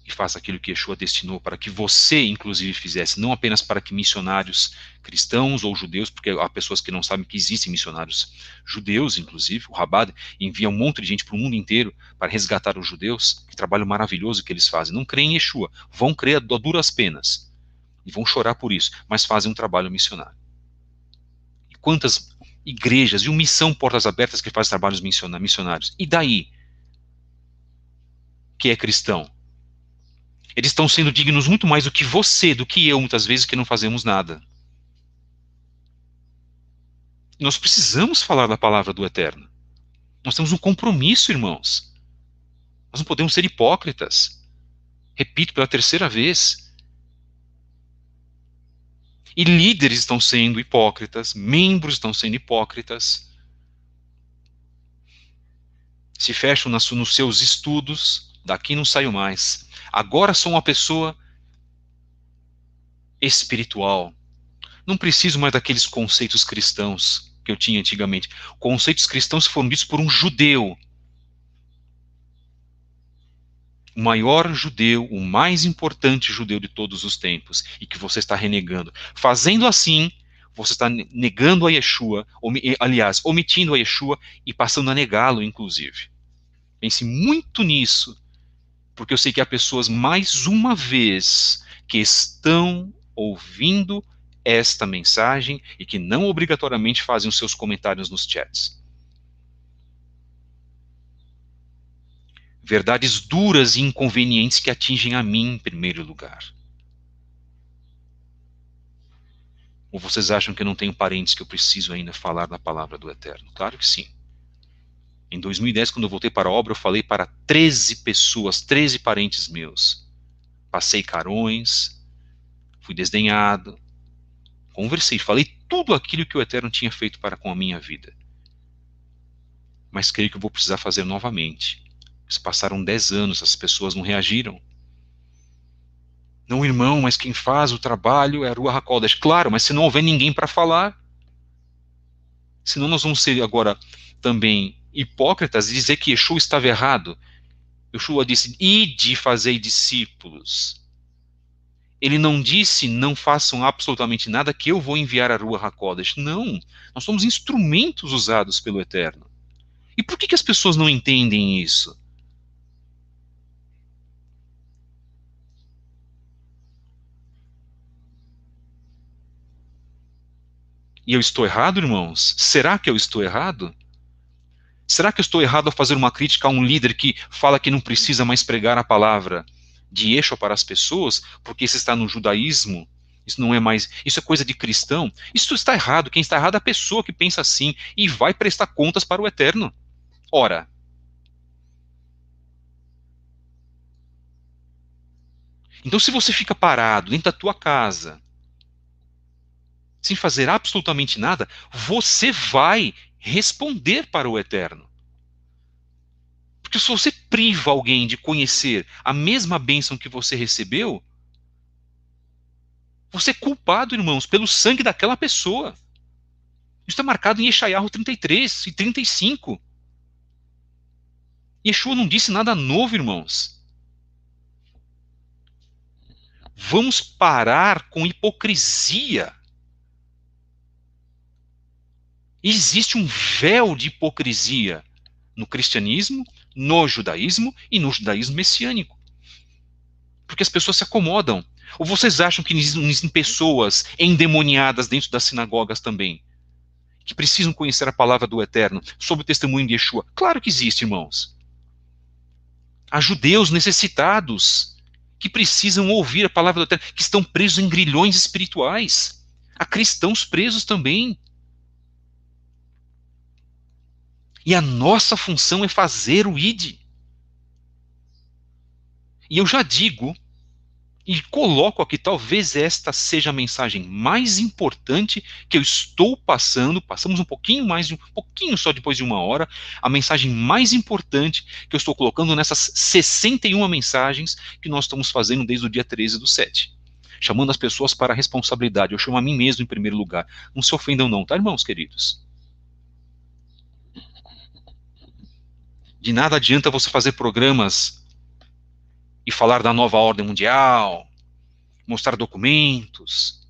E faça aquilo que Yeshua destinou para que você, inclusive, fizesse, não apenas para que missionários cristãos ou judeus, porque há pessoas que não sabem que existem missionários judeus, inclusive, o Rabad envia um monte de gente para o mundo inteiro para resgatar os judeus, que trabalho maravilhoso que eles fazem. Não creem em Yeshua, vão crer a duras penas, e vão chorar por isso, mas fazem um trabalho missionário. E quantas igrejas e uma missão Portas Abertas que faz trabalhos missionários? E daí? Que é cristão? Eles estão sendo dignos muito mais do que você, do que eu, muitas vezes, que não fazemos nada. Nós precisamos falar da palavra do Eterno. Nós temos um compromisso, irmãos. Nós não podemos ser hipócritas. Repito pela terceira vez. E líderes estão sendo hipócritas, membros estão sendo hipócritas, se fecham nos seus estudos, daqui não saio mais. Agora sou uma pessoa espiritual. Não preciso mais daqueles conceitos cristãos que eu tinha antigamente. Conceitos cristãos foram ditos por um judeu. O maior judeu, o mais importante judeu de todos os tempos, e que você está renegando. Fazendo assim, você está negando a Yeshua, aliás, omitindo a Yeshua e passando a negá-lo, inclusive. Pense muito nisso, porque eu sei que há pessoas, mais uma vez, que estão ouvindo esta mensagem e que não obrigatoriamente fazem os seus comentários nos chats. Verdades duras e inconvenientes que atingem a mim em primeiro lugar. Ou vocês acham que eu não tenho parentes que eu preciso ainda falar da palavra do Eterno? Claro que sim. Em 2010, quando eu voltei para a obra, eu falei para 13 pessoas, 13 parentes meus. Passei carões, fui desdenhado, conversei, falei tudo aquilo que o Eterno tinha feito para com a minha vida. Mas creio que eu vou precisar fazer novamente. Se passaram 10 anos, as pessoas não reagiram. Não, irmão, mas quem faz o trabalho é a Ruach HaKodesh. Claro, mas se não houver ninguém para falar, senão nós vamos ser agora também hipócritas e dizer que Yeshua estava errado. Yeshua disse, ide fazei discípulos. Ele não disse, não façam absolutamente nada que eu vou enviar a Ruach HaKodesh. Não, nós somos instrumentos usados pelo Eterno. E por que as pessoas não entendem isso? E eu estou errado, irmãos? Será que eu estou errado? Será que eu estou errado a fazer uma crítica a um líder que fala que não precisa mais pregar a palavra de Yeshua para as pessoas, porque isso está no judaísmo? Isso não é mais, isso é coisa de cristão? Isso está errado. Quem está errado é a pessoa que pensa assim e vai prestar contas para o Eterno. Ora, então se você fica parado dentro da tua casa, sem fazer absolutamente nada, você vai responder para o Eterno. Porque se você priva alguém de conhecer a mesma bênção que você recebeu, você é culpado, irmãos, pelo sangue daquela pessoa. Isso está marcado em Yeshayahu 33 e 35. Yeshua não disse nada novo, irmãos. Vamos parar com hipocrisia. Existe um véu de hipocrisia no cristianismo, no judaísmo e no judaísmo messiânico. Porque as pessoas se acomodam. Ou vocês acham que existem pessoas endemoniadas dentro das sinagogas também, que precisam conhecer a palavra do Eterno, sob o testemunho de Yeshua? Claro que existe, irmãos. Há judeus necessitados, que precisam ouvir a palavra do Eterno, que estão presos em grilhões espirituais. Há cristãos presos também. E a nossa função é fazer o ID. E eu já digo, e coloco aqui, talvez esta seja a mensagem mais importante que eu estou passando, passamos um pouquinho mais, um pouquinho só depois de uma hora, a mensagem mais importante que eu estou colocando nessas 61 mensagens que nós estamos fazendo desde o dia 13/7. Chamando as pessoas para a responsabilidade. Eu chamo a mim mesmo em primeiro lugar. Não se ofendam não, tá, irmãos queridos? De nada adianta você fazer programas e falar da nova ordem mundial, mostrar documentos,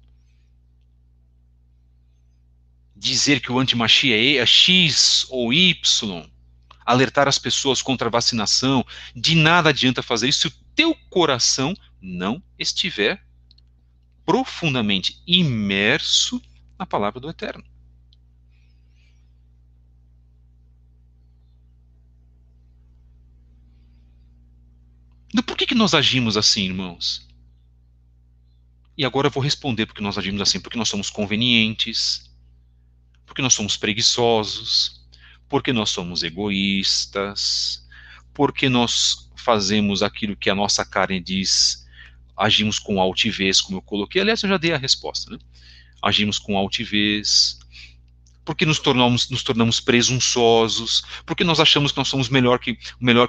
dizer que o antimachia é X ou Y, alertar as pessoas contra a vacinação. De nada adianta fazer isso se o teu coração não estiver profundamente imerso na palavra do Eterno. Então, por que nós agimos assim, irmãos? E agora eu vou responder porque nós agimos assim, porque nós somos convenientes, porque nós somos preguiçosos, porque nós somos egoístas, porque nós fazemos aquilo que a nossa carne diz, agimos com altivez, como eu coloquei. Aliás, eu já dei a resposta, né? Agimos com altivez, porque nos tornamos presunçosos, porque nós achamos que nós somos melhor que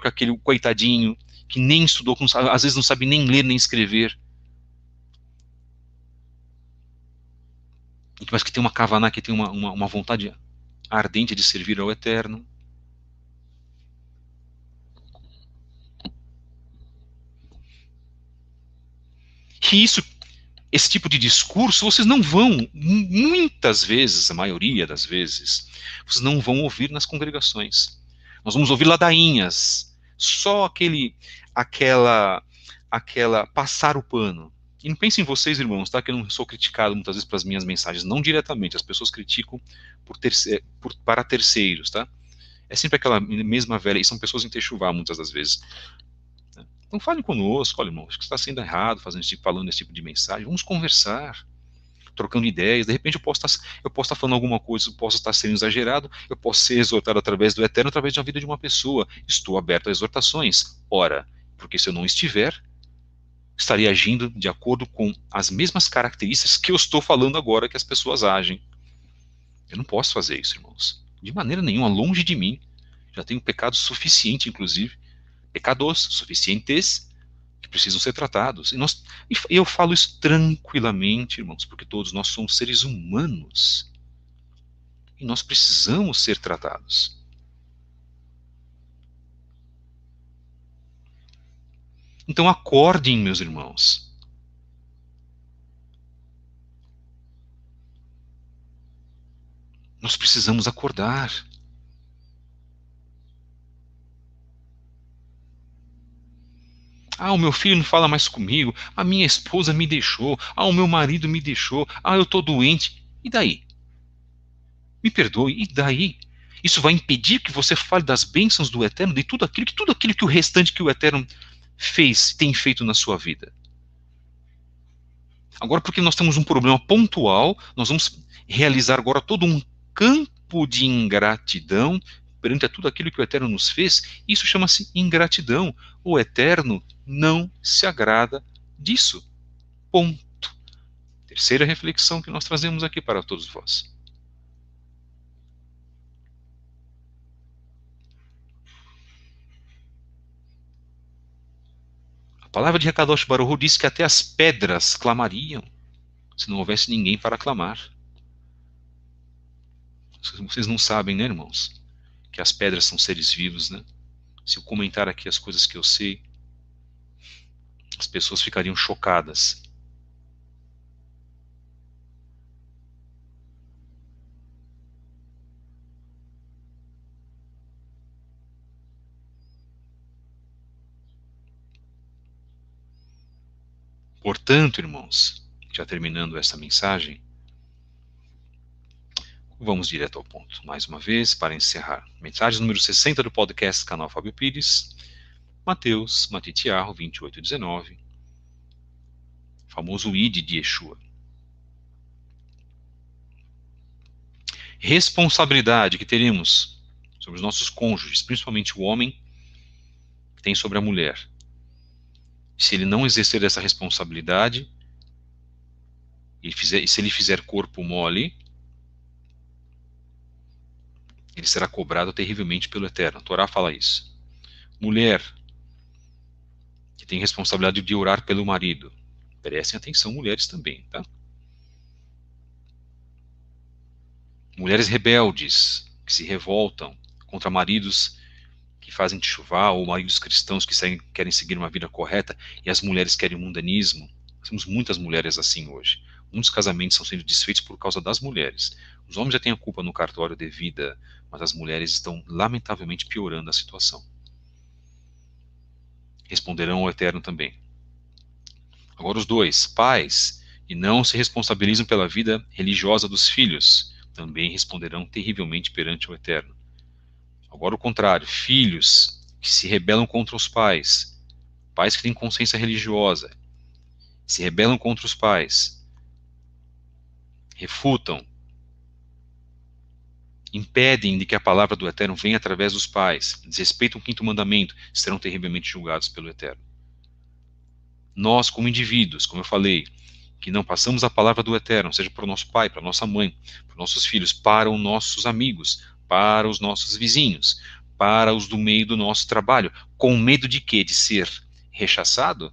aquele coitadinho que nem estudou, que às vezes não sabe nem ler nem escrever, mas que tem uma kavaná, que tem uma vontade ardente de servir ao Eterno. E esse tipo de discurso, vocês não vão, muitas vezes, a maioria das vezes, vocês não vão ouvir nas congregações. Nós vamos ouvir ladainhas, só aquela passar o pano. E não pensem em vocês, irmãos, tá? Que eu não sou criticado muitas vezes pelas minhas mensagens, não diretamente. As pessoas criticam para terceiros, tá? É sempre aquela mesma velha, e são pessoas em Techuvá muitas das vezes. Então fale conosco, olha, irmão, acho que está sendo errado falando esse tipo de mensagem. Vamos conversar, trocando ideias. De repente eu posso estar falando alguma coisa, eu posso estar sendo exagerado, eu posso ser exortado através do Eterno, através da vida de uma pessoa. Estou aberto a exortações. Ora, porque se eu não estiver, estaria agindo de acordo com as mesmas características que eu estou falando agora que as pessoas agem. Eu não posso fazer isso, irmãos. De maneira nenhuma, longe de mim. Já tenho pecado suficiente, inclusive. Pecados suficientes que precisam ser tratados. E eu falo isso tranquilamente, irmãos, porque todos nós somos seres humanos e nós precisamos ser tratados. Então acordem, meus irmãos. Nós precisamos acordar. Ah, o meu filho não fala mais comigo. A minha esposa me deixou. Ah, o meu marido me deixou. Ah, eu estou doente. E daí? Me perdoe. E daí? Isso vai impedir que você fale das bênçãos do Eterno, de tudo aquilo que o restante que o Eterno tem feito na sua vida. Agora, porque nós temos um problema pontual, nós vamos realizar agora todo um campo de ingratidão perante a tudo aquilo que o Eterno nos fez. Isso chama-se ingratidão. O Eterno não se agrada disso. Ponto. Terceira reflexão que nós trazemos aqui para todos vós. A palavra de Hakadosh Baruch Hu diz que até as pedras clamariam se não houvesse ninguém para clamar. Vocês não sabem, né, irmãos? Que as pedras são seres vivos, né? Se eu comentar aqui as coisas que eu sei, as pessoas ficariam chocadas. Portanto, irmãos, já terminando essa mensagem, vamos direto ao ponto. Mais uma vez, para encerrar. Mensagem número 60 do podcast Canal Fábio Pires. Mateus, Matitiarro, 28:19. Famoso ID de Yeshua. Responsabilidade que teremos sobre os nossos cônjuges, principalmente o homem, tem sobre a mulher. Se ele não exercer essa responsabilidade, e se ele fizer corpo mole, ele será cobrado terrivelmente pelo Eterno. A Torá fala isso. Mulher, que tem responsabilidade de orar pelo marido. Prestem atenção, mulheres também, tá? Mulheres rebeldes, que se revoltam contra maridos que fazem teshuvá, ou maridos cristãos que querem seguir uma vida correta, e as mulheres querem mundanismo. Nós temos muitas mulheres assim hoje. Muitos casamentos estão sendo desfeitos por causa das mulheres. Os homens já têm a culpa no cartório de vida, mas as mulheres estão lamentavelmente piorando a situação. Responderão ao Eterno também. Agora os dois, pais, e não se responsabilizam pela vida religiosa dos filhos, também responderão terrivelmente perante o Eterno. Agora o contrário, filhos que se rebelam contra os pais, pais que têm consciência religiosa, se rebelam contra os pais, refutam impedem de que a palavra do Eterno venha através dos pais, desrespeitam o quinto mandamento, serão terrivelmente julgados pelo Eterno. Nós, como indivíduos, como eu falei, que não passamos a palavra do Eterno, seja para o nosso pai, para a nossa mãe, para os nossos filhos, para os nossos amigos, para os nossos vizinhos, para os do meio do nosso trabalho, com medo de quê? De ser rechaçado?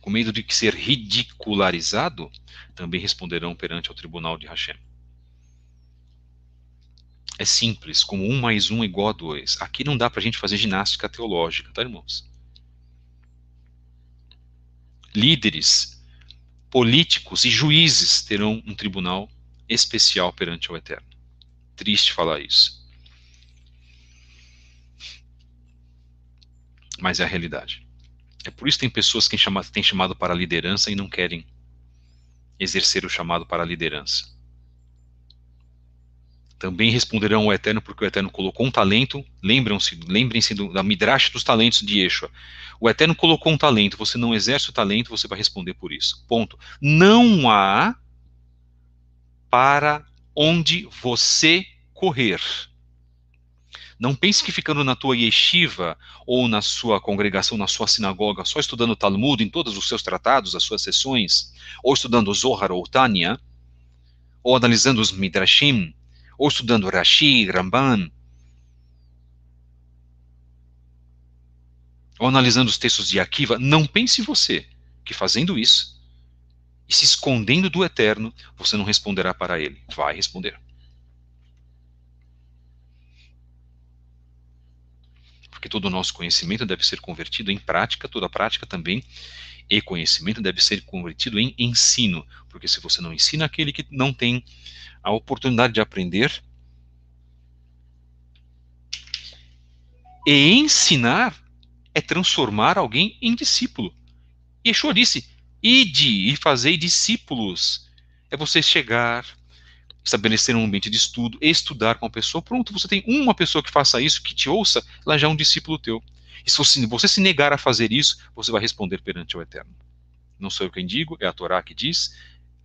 Com medo de ser ridicularizado? Também responderão perante ao tribunal de Hashem. É simples, como 1 mais 1 é igual a 2. Aqui não dá para a gente fazer ginástica teológica, tá, irmãos? Líderes, políticos e juízes terão um tribunal especial perante o Eterno. Triste falar isso, mas é a realidade. É por isso que tem pessoas que têm chamado para a liderança e não querem exercer o chamado para a liderança. Também responderão ao Eterno, porque o Eterno colocou um talento. Lembrem-se da Midrash dos talentos de Yeshua. O Eterno colocou um talento, você não exerce o talento, você vai responder por isso. Ponto. Não há para onde você correr. Não pense que ficando na tua yeshiva ou na sua congregação, na sua sinagoga, só estudando Talmud em todos os seus tratados, as suas sessões, ou estudando Zohar ou Tanya, ou analisando os Midrashim, ou estudando Rashi, Ramban, ou analisando os textos de Akiva, não pense você que fazendo isso e se escondendo do Eterno, você não responderá para ele. Vai responder. Porque todo o nosso conhecimento deve ser convertido em prática, toda prática também, e conhecimento deve ser convertido em ensino. Porque se você não ensina aquele que não tem a oportunidade de aprender, e ensinar é transformar alguém em discípulo. Yeshua disse: ide e fazei discípulos. É você chegar, estabelecer um ambiente de estudo, estudar com a pessoa. Pronto, você tem uma pessoa que faça isso, que te ouça, ela já é um discípulo teu. E se você se negar a fazer isso, você vai responder perante o Eterno. Não sou eu quem digo, é a Torá que diz,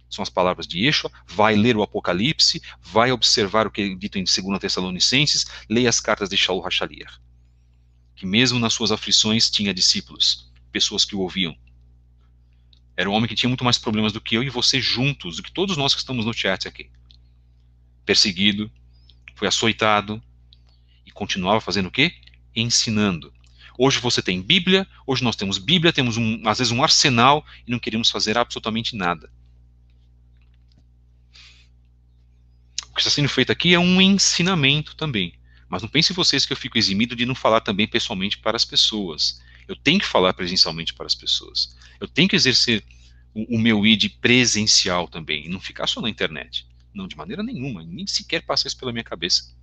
são as palavras de Yeshua. Vai ler o Apocalipse, vai observar o que é dito em 2 Tessalonicenses, leia as cartas de Shaul HaShaliach, que mesmo nas suas aflições tinha discípulos, pessoas que o ouviam. Era um homem que tinha muito mais problemas do que eu e você juntos, do que todos nós que estamos no chat aqui. Perseguido, foi açoitado e continuava fazendo o quê? Ensinando. Hoje você tem Bíblia, hoje nós temos Bíblia, temos às vezes um arsenal e não queremos fazer absolutamente nada. O que está sendo feito aqui é um ensinamento também. Mas não pense vocês que eu fico eximido de não falar também pessoalmente para as pessoas. Eu tenho que falar presencialmente para as pessoas. Eu tenho que exercer o meu ID presencial também, e não ficar só na internet. Não, de maneira nenhuma, nem sequer passa isso pela minha cabeça.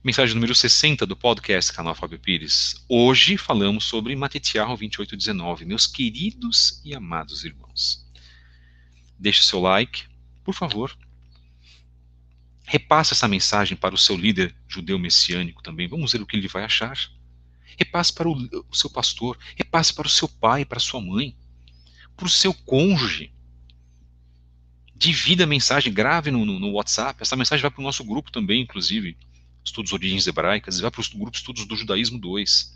Mensagem número 60 do podcast Canal Fábio Pires. Hoje falamos sobre Matitiahu 28:19. Meus queridos e amados irmãos, deixe o seu like, por favor. Repasse essa mensagem para o seu líder judeu messiânico também. Vamos ver o que ele vai achar. Repasse para o seu pastor, repasse para o seu pai, para a sua mãe, para o seu cônjuge. Divida a mensagem, grave no WhatsApp. Essa mensagem vai para o nosso grupo também, inclusive, Estudos Origens Hebraicas, e vai para o grupo Estudos do Judaísmo 2.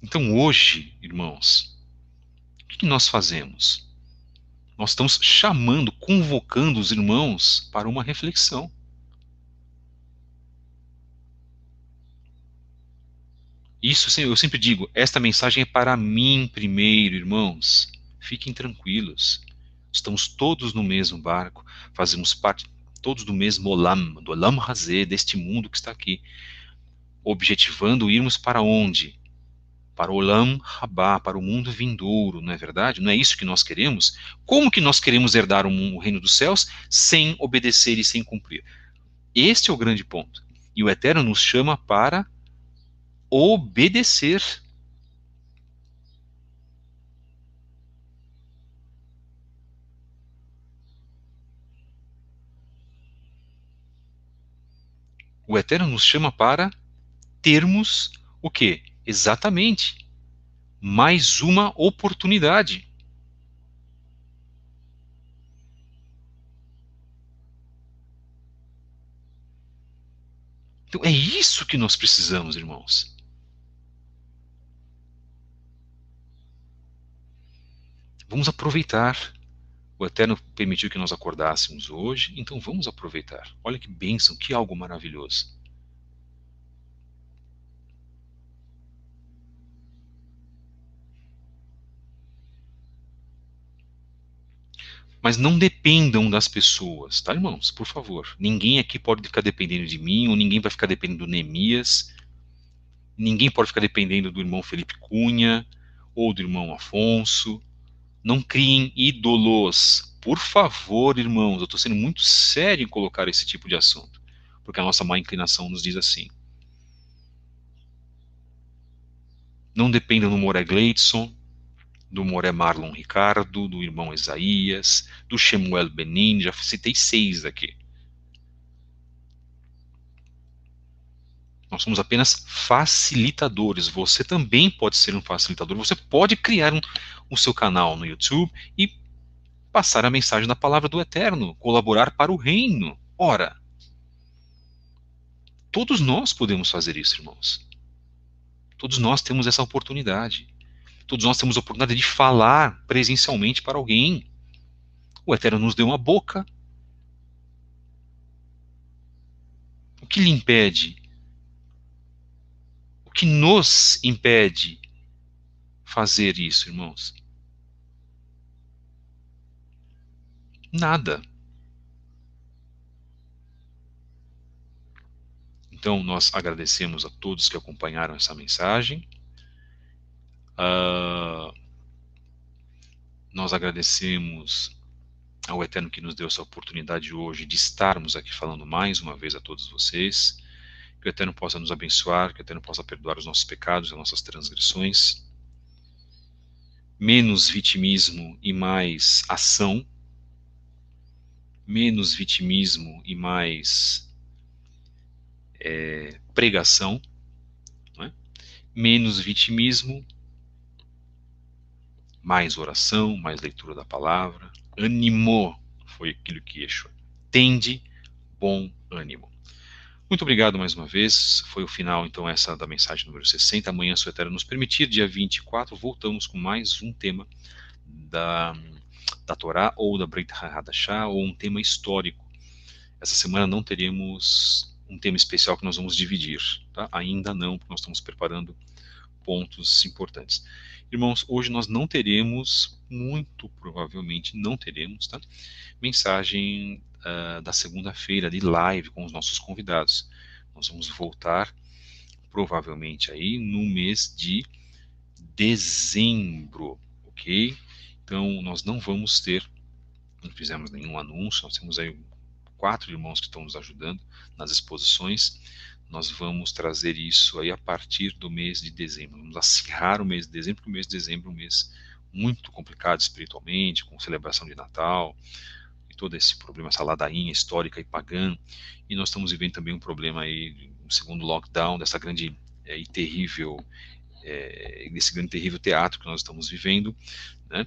Então hoje, irmãos, o que nós fazemos? Nós estamos chamando, convocando os irmãos para uma reflexão. Isso eu sempre digo, esta mensagem é para mim primeiro, irmãos. Fiquem tranquilos. Estamos todos no mesmo barco, fazemos parte todos do mesmo Olam, do Olam Hazé, deste mundo que está aqui, objetivando irmos para onde? Para o Olam Rabá, para o mundo vindouro, não é verdade? Não é isso que nós queremos? Como que nós queremos herdar o reino dos céus sem obedecer e sem cumprir? Este é o grande ponto. E o Eterno nos chama para obedecer. O Eterno nos chama para termos o quê? Exatamente. Mais uma oportunidade. Então é isso que nós precisamos, irmãos. Vamos aproveitar. O Eterno permitiu que nós acordássemos hoje, então vamos aproveitar. Olha que bênção, que algo maravilhoso. Mas não dependam das pessoas, tá, irmãos? Por favor. Ninguém aqui pode ficar dependendo de mim, ou ninguém vai ficar dependendo do Neemias. Ninguém pode ficar dependendo do irmão Felipe Cunha, ou do irmão Afonso. Não criem ídolos. Por favor, irmãos, eu estou sendo muito sério em colocar esse tipo de assunto. Porque a nossa má inclinação nos diz assim. Não dependam do Moré Gleidson, do Moré Marlon Ricardo, do irmão Isaías, do Shemuel Benin, já citei 6 aqui. Nós somos apenas facilitadores. Você também pode ser um facilitador. Você pode criar o seu canal no YouTube e passar a mensagem da palavra do Eterno, colaborar para o reino. Ora, todos nós podemos fazer isso, irmãos. Todos nós temos essa oportunidade. Todos nós temos a oportunidade de falar presencialmente para alguém. O Eterno nos deu uma boca. O que lhe impede? O que nos impede fazer isso, irmãos? Nada. Então, nós agradecemos a todos que acompanharam essa mensagem. Nós agradecemos ao Eterno que nos deu essa oportunidade hoje de estarmos aqui falando mais uma vez a todos vocês. Que o Eterno possa nos abençoar, que o Eterno possa perdoar os nossos pecados, as nossas transgressões. Menos vitimismo e mais ação. Menos vitimismo e mais pregação. Não é? Menos vitimismo, mais oração, mais leitura da palavra. Ânimo foi aquilo que Yeshua. Tende bom ânimo. Muito obrigado mais uma vez. Foi o final, então, essa da mensagem número 60. Amanhã, se o Eterno nos permitir, dia 24, voltamos com mais um tema da Torá ou da Brit Hadashah, ou um tema histórico. Essa semana não teremos um tema especial que nós vamos dividir. Tá? Ainda não, porque nós estamos preparando pontos importantes. Irmãos, hoje nós não teremos, muito provavelmente não teremos, tá? Mensagem da segunda-feira de live com os nossos convidados. Nós vamos voltar provavelmente aí no mês de dezembro, ok? Então nós não vamos ter, não fizemos nenhum anúncio, nós temos aí 4 irmãos que estão nos ajudando nas exposições. Nós vamos trazer isso aí a partir do mês de dezembro. Vamos acirrar o mês de dezembro, porque o mês de dezembro é um mês muito complicado espiritualmente, com celebração de Natal, e todo esse problema, essa ladainha histórica e pagã. E nós estamos vivendo também um problema aí, um segundo lockdown, dessa grande e terrível, desse grande terrível teatro que nós estamos vivendo, né?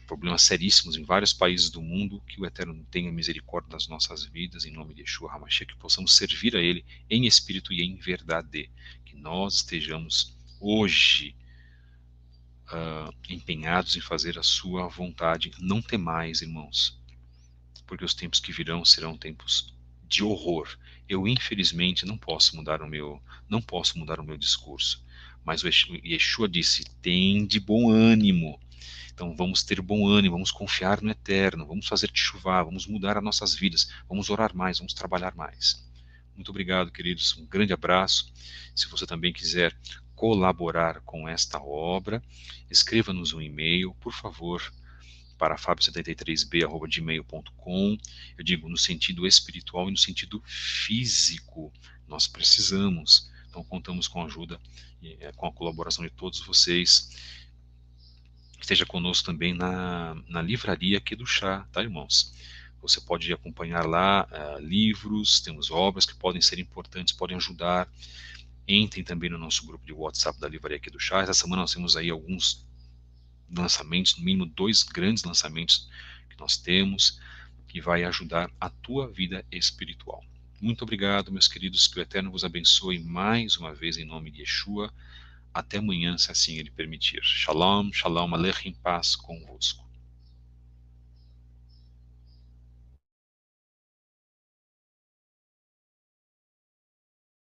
Problemas seríssimos em vários países do mundo. Que o Eterno tenha misericórdia das nossas vidas, em nome de Yeshua HaMashiach, que possamos servir a Ele em espírito e em verdade, que nós estejamos hoje empenhados em fazer a sua vontade. Não temais, irmãos, porque os tempos que virão serão tempos de horror. Eu infelizmente não posso mudar o meu discurso, mas o Yeshua disse: tem de bom ânimo. Então vamos ter bom ânimo, vamos confiar no Eterno, vamos fazer chuvar, vamos mudar as nossas vidas, vamos orar mais, vamos trabalhar mais. Muito obrigado, queridos, um grande abraço. Se você também quiser colaborar com esta obra, escreva-nos um e-mail, por favor, para fabio73b@gmail.com. Eu digo no sentido espiritual e no sentido físico. Nós precisamos. Então contamos com a ajuda e com a colaboração de todos vocês. Esteja conosco também na livraria aqui do chá, tá, irmãos? Você pode acompanhar lá livros, temos obras que podem ser importantes, podem ajudar. Entrem também no nosso grupo de WhatsApp da Livraria aqui do Chá. Essa semana nós temos aí alguns lançamentos, no mínimo 2 grandes lançamentos que nós temos, que vai ajudar a tua vida espiritual. Muito obrigado, meus queridos, que o Eterno vos abençoe mais uma vez em nome de Yeshua. Até amanhã, se assim Ele permitir. Shalom, shalom, aleichem, paz convosco.